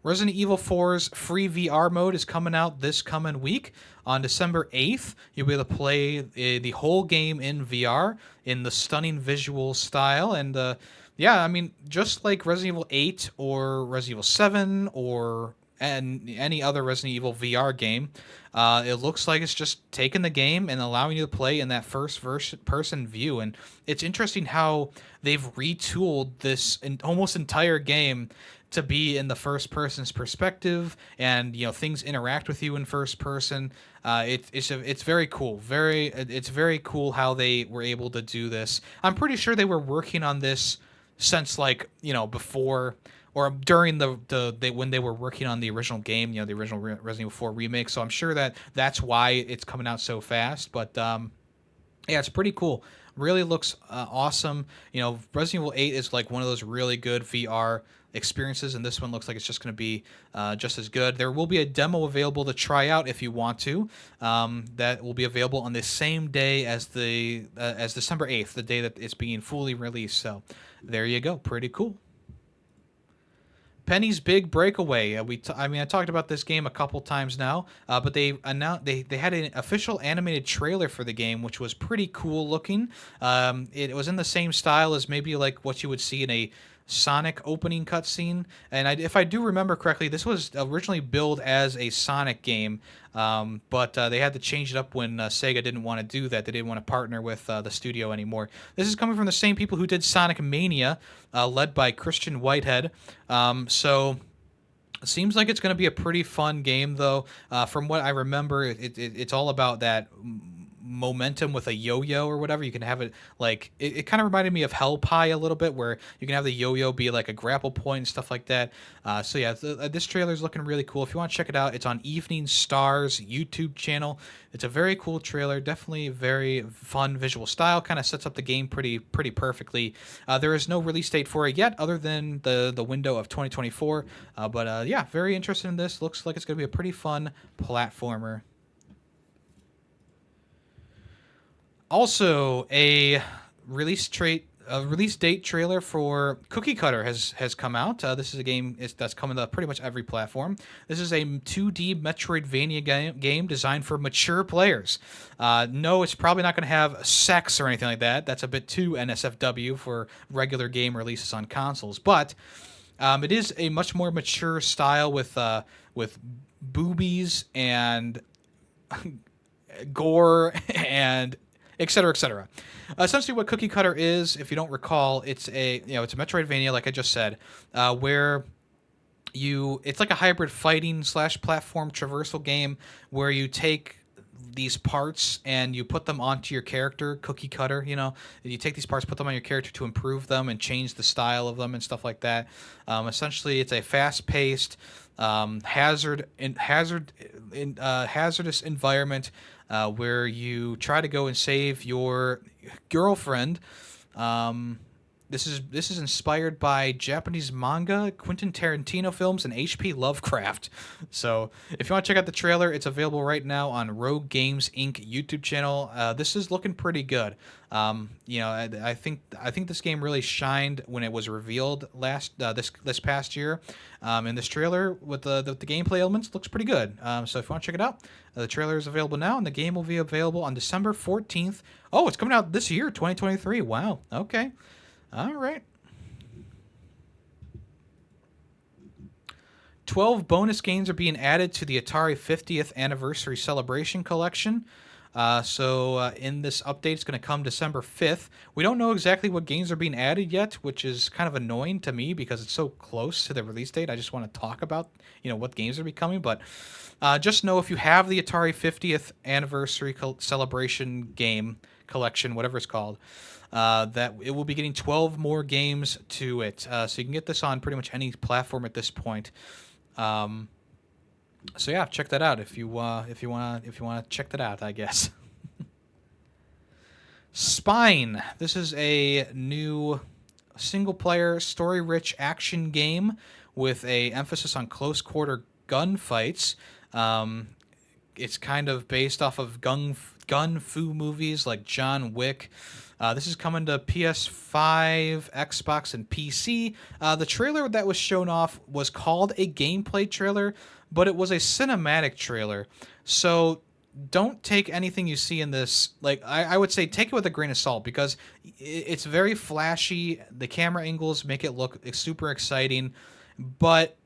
Resident Evil 4's free VR mode is coming out this coming week. On December 8th, you'll be able to play the whole game in VR in the stunning visual style. And yeah, I mean, just like Resident Evil 8 or Resident Evil 7 or any other Resident Evil VR game, it looks like it's just taking the game and allowing you to play in that first person view. And it's interesting how they've retooled this almost entire game to be in the first person's perspective, and things interact with you in first person. It's very cool. It's very cool how they were able to do this. I'm pretty sure they were working on this since before or during when they were working on the original game, the original Resident Evil 4 remake. So I'm sure that's why it's coming out so fast. But yeah, it's pretty cool. Really looks awesome. Resident Evil 8 is like one of those really good VR experiences, and this one looks like it's just going to be just as good. There will be a demo available to try out if you want to. That will be available on the same day as December 8th, the day that it's being fully released. So there you go. Pretty cool. Penny's Big Breakaway. I talked about this game a couple times now, but they announced they had an official animated trailer for the game, which was pretty cool looking. It was in the same style as maybe like what you would see in a Sonic opening cutscene, and if I do remember correctly, this was originally billed as a Sonic game, but they had to change it up when Sega didn't want to do that. They didn't want to partner with the studio anymore. This is coming from the same people who did Sonic Mania, led by Christian Whitehead. So it seems like it's going to be a pretty fun game, though. From what I remember, it's all about that momentum with a yo-yo or whatever. You can have it like it kind of reminded me of Hell Pie a little bit, where you can have the yo-yo be like a grapple point and stuff like that. So yeah, this trailer is looking really cool. If you want to check it out, it's on Evening Star's YouTube channel. It's a very cool trailer, definitely very fun visual style, kind of sets up the game pretty perfectly. There is no release date for it yet, other than the window of 2024. But yeah, very interested in this. Looks like it's going to be a pretty fun platformer. Also, a release date trailer for Cookie Cutter has come out. This is a game that's coming to pretty much every platform. This is a 2D Metroidvania game designed for mature players. No, it's probably not going to have sex or anything like that. That's a bit too NSFW for regular game releases on consoles. But it is a much more mature style with boobies and gore and etc. etc. Essentially, what Cookie Cutter is, if you don't recall, it's a Metroidvania, like I just said, where it's like a hybrid fighting / platform traversal game where you take these parts and you put them onto your character, cookie cutter. You take these parts, put them on your character to improve them and change the style of them and stuff like that. Essentially, it's a fast-paced, hazardous environment where you try to go and save your girlfriend. This is inspired by Japanese manga, Quentin Tarantino films, and H.P. Lovecraft. So if you want to check out the trailer, it's available right now on Rogue Games Inc. YouTube channel. This is looking pretty good. I think this game really shined when it was revealed this past year. And this trailer with the gameplay elements looks pretty good. So if you want to check it out, the trailer is available now, and the game will be available on December 14th. Oh, it's coming out this year, 2023. Wow. Okay. All right. 12 bonus games are being added to the Atari 50th Anniversary Celebration Collection. In this update, it's going to come December 5th. We don't know exactly what games are being added yet, which is kind of annoying to me because it's so close to the release date. I just want to talk about, what games are becoming. But just know if you have the Atari 50th Anniversary Celebration game collection, whatever it's called, that it will be getting 12 more games to it. So you can get this on pretty much any platform at this point. So yeah, check that out if you want to check that out, I guess. Spine. This is a new single-player, story-rich action game with a emphasis on close-quarter gunfights. It's kind of based off of gun fu movies like John Wick. This is coming to PS5, Xbox, and PC. The trailer that was shown off was called a gameplay trailer, but it was a cinematic trailer. So don't take anything you see in this. I would say take it with a grain of salt because it's very flashy. The camera angles make it look super exciting. But,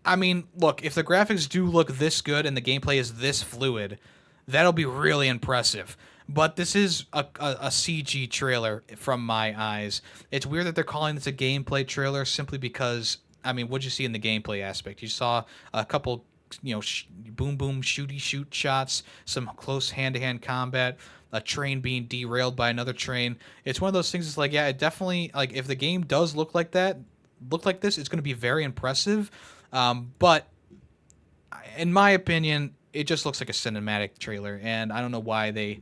I mean, look, if the graphics do look this good and the gameplay is this fluid, that'll be really impressive. But this is a CG trailer from my eyes. It's weird that they're calling this a gameplay trailer simply because, I mean, what'd you see in the gameplay aspect? You saw a couple, boom, boom, shooty, shoot shots, some close hand-to-hand combat, a train being derailed by another train. It's one of those things that's like, yeah, it definitely, if the game does look like this, it's going to be very impressive. But in my opinion, it just looks like a cinematic trailer, and I don't know why they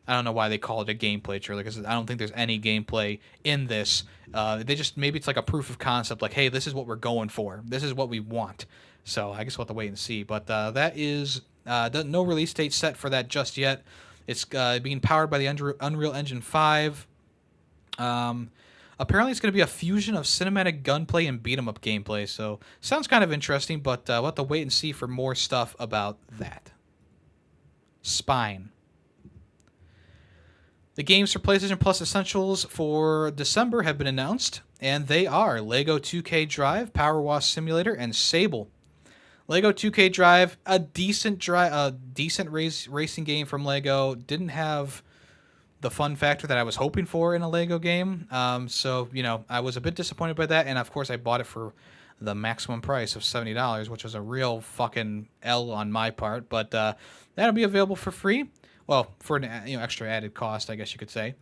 call it a gameplay trailer because I don't think there's any gameplay in this. Maybe it's like a proof of concept, like, hey, this is what we're going for. This is what we want. So I guess we'll have to wait and see. But that is no release date set for that just yet. It's being powered by the Unreal Engine 5. Apparently it's going to be a fusion of cinematic gunplay and beat-em-up gameplay. So sounds kind of interesting, but we'll have to wait and see for more stuff about that. Spine. The games for PlayStation Plus Essentials for December have been announced, and they are LEGO 2K Drive, Power Wash Simulator, and Sable. LEGO 2K Drive, a decent racing game from LEGO. Didn't have the fun factor that I was hoping for in a LEGO game, so I was a bit disappointed by that, and of course I bought it for the maximum price of $70, which was a real fucking L on my part, but that'll be available for free. Well, for an extra added cost, I guess you could say.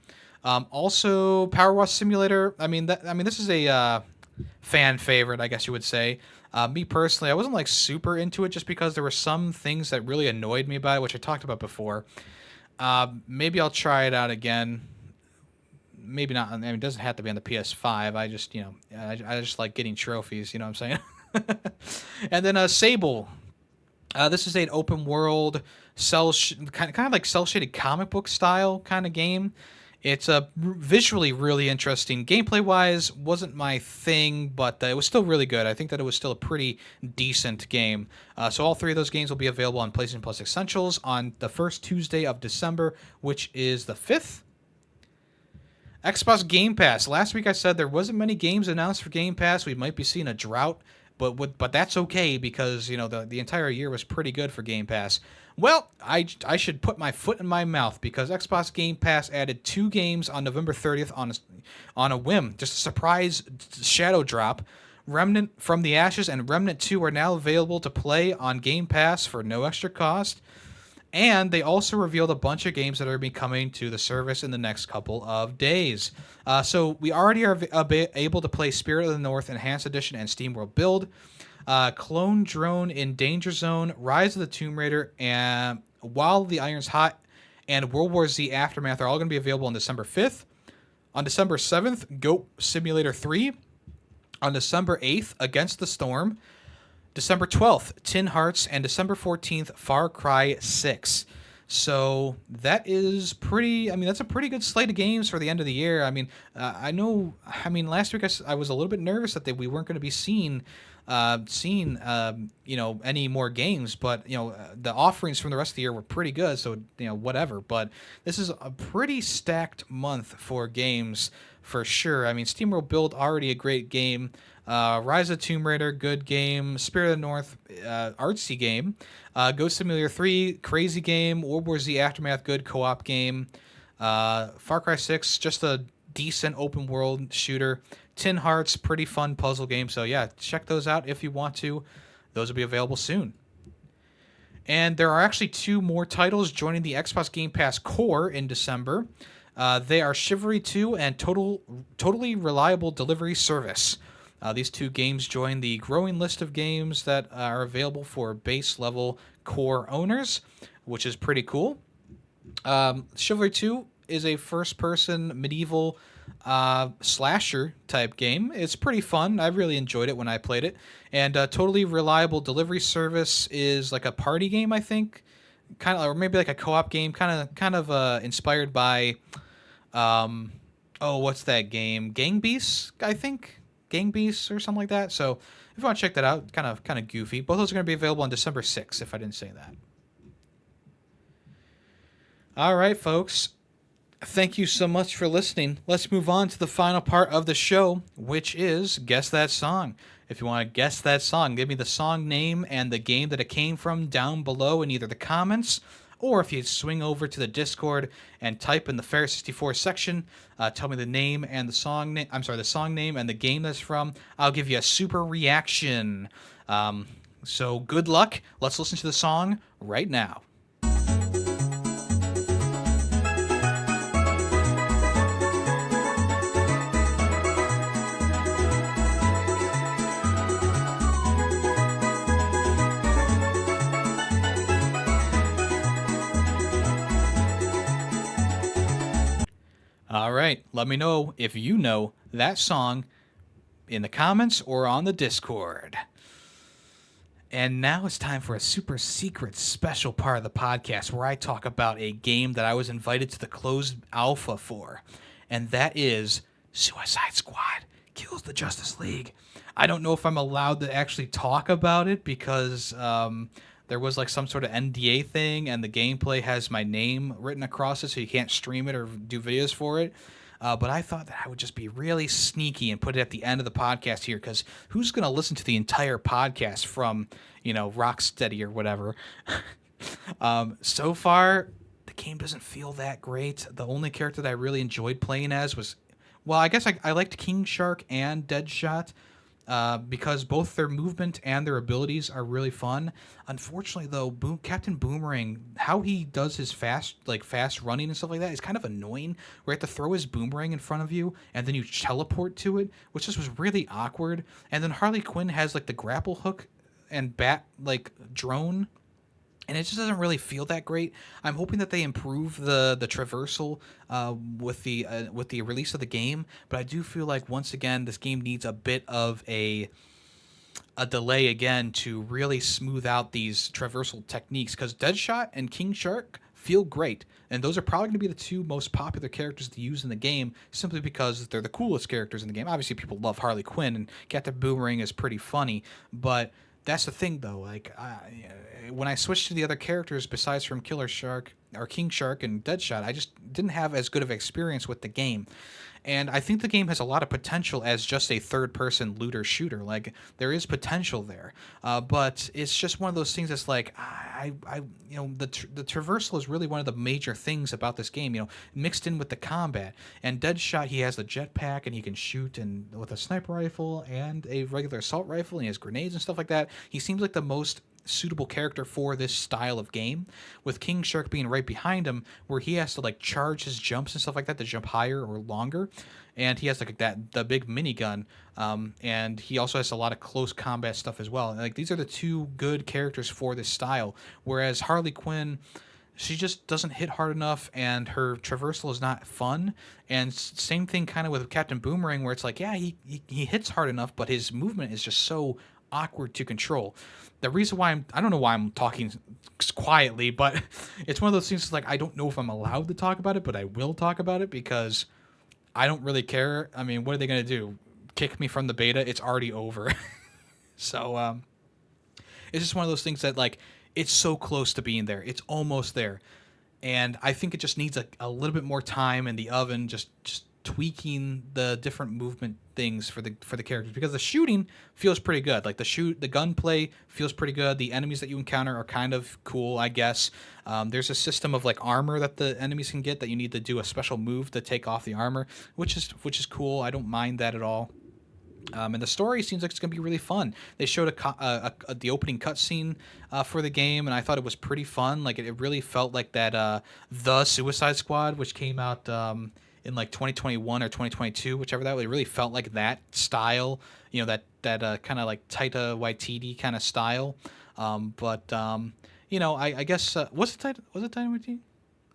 Also, Power Wash Simulator. This is a fan favorite, I guess you would say. Me personally, I wasn't super into it just because there were some things that really annoyed me about it, which I talked about before. Maybe I'll try it out again. Maybe not. It doesn't have to be on the PS5. I just, I just like getting trophies. You know what I'm saying? And then Sable. This is an open world, kind of like cel-shaded comic book style kind of game. It's visually really interesting. Gameplay wise, wasn't my thing, but it was still really good. I think that it was still a pretty decent game. So all three of those games will be available on PlayStation Plus Essentials on the first Tuesday of December, which is the 5th. Xbox Game Pass. Last week I said there wasn't many games announced for Game Pass. We might be seeing a drought. But that's okay because the entire year was pretty good for Game Pass. Well, I should put my foot in my mouth because Xbox Game Pass added 2 games on November 30th on a whim, just a surprise shadow drop. Remnant from the Ashes and Remnant 2 are now available to play on Game Pass for no extra cost. And they also revealed a bunch of games that are be coming to the service in the next couple of days. So we already are able to play Spirit of the North Enhanced Edition and Steamworld Build, Clone Drone in Danger Zone, Rise of the Tomb Raider, and While the Iron's Hot, and World War Z Aftermath are all going to be available on December 5th. On December 7th, Goat Simulator 3. On December 8th, Against the Storm. December 12th, Tin Hearts, and December 14th, Far Cry 6. So that is pretty. I mean, that's a pretty good slate of games for the end of the year. I mean, I know. I mean, last week I was a little bit nervous that we weren't going to be seeing any more games, but the offerings from the rest of the year were pretty good. So whatever. But this is a pretty stacked month for games for sure. I mean, SteamWorld Build already a great game. Rise of the Tomb Raider, good game. Spirit of the North, artsy game. Ghost Simulator 3, crazy game. World War Z Aftermath, good co-op game. Far Cry 6, just a decent open world shooter. Tin Hearts, pretty fun puzzle game. So yeah, check those out if you want to. Those will be available soon. And there are actually 2 more titles joining the Xbox Game Pass Core in December. They are Chivalry 2 and Totally Reliable Delivery Service. These 2 games join the growing list of games that are available for base level core owners, which is pretty cool. Chivalry 2 is a first-person medieval slasher type game. It's pretty fun. I really enjoyed it when I played it. And Totally Reliable Delivery Service is like a party game, I think, kind of, or maybe like a co-op game, kind of inspired by, what's that game? Gang Beasts, I think. Gang Beasts or something like that. So if you want to check that out, kind of goofy. Both of those are going to be available on December 6th, if I didn't say that. All right, folks. Thank you so much for listening. Let's move on to the final part of the show, which is Guess That Song. If you want to guess that song, give me the song name and the game that it came from down below in either the comments, or if you swing over to the Discord and type in the Ferret 64 section, tell me the name and the song name. I'm sorry, the song name and the game that's from. I'll give you a super reaction. So good luck. Let's listen to the song right now. All right, let me know if you know that song in the comments or on the Discord. And now it's time for a super secret special part of the podcast where I talk about a game that I was invited to the closed alpha for, and that is Suicide Squad Kills the Justice League. I don't know if I'm allowed to actually talk about it because there was like some sort of NDA thing, and the gameplay has my name written across it, so you can't stream it or do videos for it. But I thought that I would just be really sneaky and put it at the end of the podcast here, because who's going to listen to the entire podcast from, Rocksteady or whatever? So far, the game doesn't feel that great. The only character that I really enjoyed playing as was, well, I guess I liked King Shark and Deadshot. Because both their movement and their abilities are really fun. Unfortunately, though, Captain Boomerang, how he does his fast running and stuff like that is kind of annoying. Where you have to throw his boomerang in front of you and then you teleport to it, which just was really awkward. And then Harley Quinn has like the grapple hook and bat drone, and it just doesn't really feel that great. I'm hoping that they improve the traversal with the release of the game, but I do feel like once again this game needs a bit of a delay again to really smooth out these traversal techniques, because Deadshot and King Shark feel great, and those are probably going to be the 2 most popular characters to use in the game simply because they're the coolest characters in the game. Obviously, people love Harley Quinn, and Captain Boomerang is pretty funny, but that's the thing, though. When I switched to the other characters besides from Killer Shark or King Shark and Deadshot, I just didn't have as good of experience with the game. And I think the game has a lot of potential as just a third-person looter shooter. Like, there is potential there, but it's just one of those things that's like, the traversal is really one of the major things about this game. Mixed in with the combat. And Deadshot, he has the jetpack and he can shoot and with a sniper rifle and a regular assault rifle, and he has grenades and stuff like that. He seems like the most suitable character for this style of game, with King Shark being right behind him, where he has to like charge his jumps and stuff like that to jump higher or longer, and he has like the big minigun, and he also has a lot of close combat stuff as well. And, like, these are the two good characters for this style, whereas Harley Quinn, she just doesn't hit hard enough, and her traversal is not fun. And same thing kind of with Captain Boomerang, where it's like, yeah, he hits hard enough, but his movement is just so awkward to control. The reason why I don't know why I'm talking quietly, but it's one of those things like I don't know if I'm allowed to talk about it, but I will talk about it because I don't really care. I mean, what are they going to do? Kick me from the beta? It's already over. So it's just one of those things that, like, it's so close to being there. It's almost there. And I think it just needs a little bit more time in the oven, just tweaking the different movement things for the characters, because the shooting feels pretty good. Like the gunplay feels pretty good. The enemies that you encounter are kind of cool, I guess. There's a system of like armor that the enemies can get that you need to do a special move to take off the armor, which is cool. I don't mind that at all. And the story seems like it's going to be really fun. They showed the opening cutscene for the game, and I thought it was pretty fun. Like it really felt like that The Suicide Squad, which came out in like 2021 or 2022, whichever that was. It really felt like that style, you know, that kind of like Taika Waititi kind of style. You know, I guess was it Taika Waititi?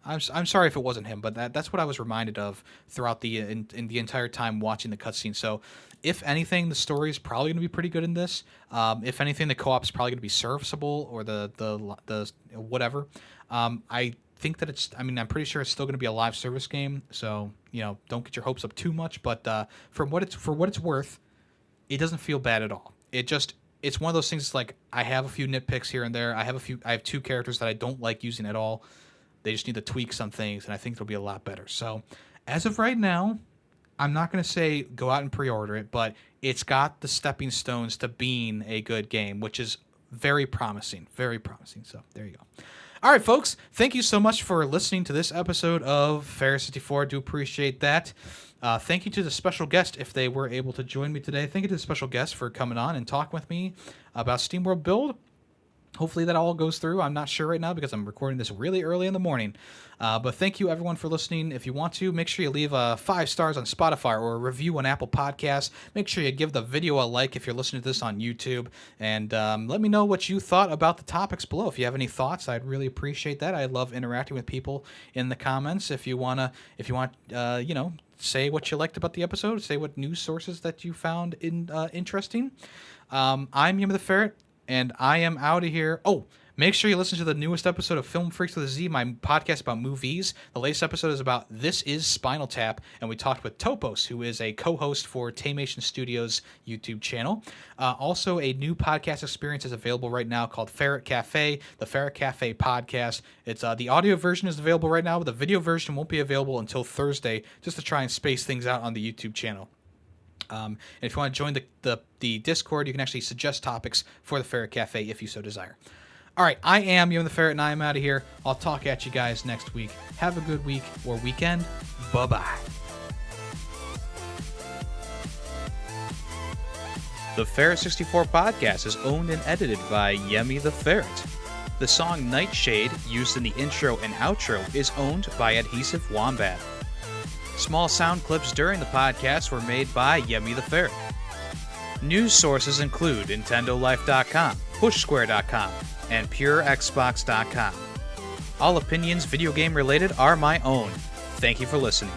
I'm sorry if it wasn't him, but that's what I was reminded of throughout in the entire time watching the cutscene. So, if anything, the story is probably going to be pretty good in this. If anything, the co-op is probably going to be serviceable, or the whatever. I think that I'm pretty sure it's still going to be a live service game. So, you know, don't get your hopes up too much. But for what it's worth, it doesn't feel bad at all. It's one of those things. It's like I have a few nitpicks here and there. I have two characters that I don't like using at all. They just need to tweak some things, and I think it'll be a lot better. So, as of right now, I'm not going to say go out and pre-order it, but it's got the stepping stones to being a good game, which is very promising. Very promising. So, there you go. All right, folks. Thank you so much for listening to this episode of Ferret 64. I do appreciate that. Thank you to the special guest if they were able to join me today. Thank you to the special guest for coming on and talking with me about Steamworld Build. Hopefully that all goes through. I'm not sure right now because I'm recording this really early in the morning. But thank you, everyone, for listening. If you want to, make sure you leave 5 stars on Spotify or a review on Apple Podcasts. Make sure you give the video a like if you're listening to this on YouTube. And let me know what you thought about the topics below. If you have any thoughts, I'd really appreciate that. I love interacting with people in the comments. If you want, you know, say what you liked about the episode. Say what news sources that you found interesting. I'm Yemmy the Ferret. And I am out of here. Oh, make sure you listen to the newest episode of Film Freaks with a Z, my podcast about movies. The latest episode is about This Is Spinal Tap, and we talked with Topos, who is a co-host for Taymation Studios' YouTube channel. Also, a new podcast experience is available right now called Ferret Cafe, the Ferret Cafe podcast. It's the audio version is available right now, but the video version won't be available until Thursday, just to try and space things out on the YouTube channel. And if you want to join the Discord, you can actually suggest topics for the Ferret Cafe if you so desire. All right, I am Yemmy the Ferret, and I am out of here. I'll talk at you guys next week. Have a good week or weekend. Bye-bye. The Ferret 64 podcast is owned and edited by Yemmy the Ferret. The song Nightshade, used in the intro and outro, is owned by Adhesive Wombat. Small sound clips during the podcast were made by Yemmy the Ferret. News sources include NintendoLife.com, PushSquare.com, and PureXbox.com. All opinions video game related are my own. Thank you for listening.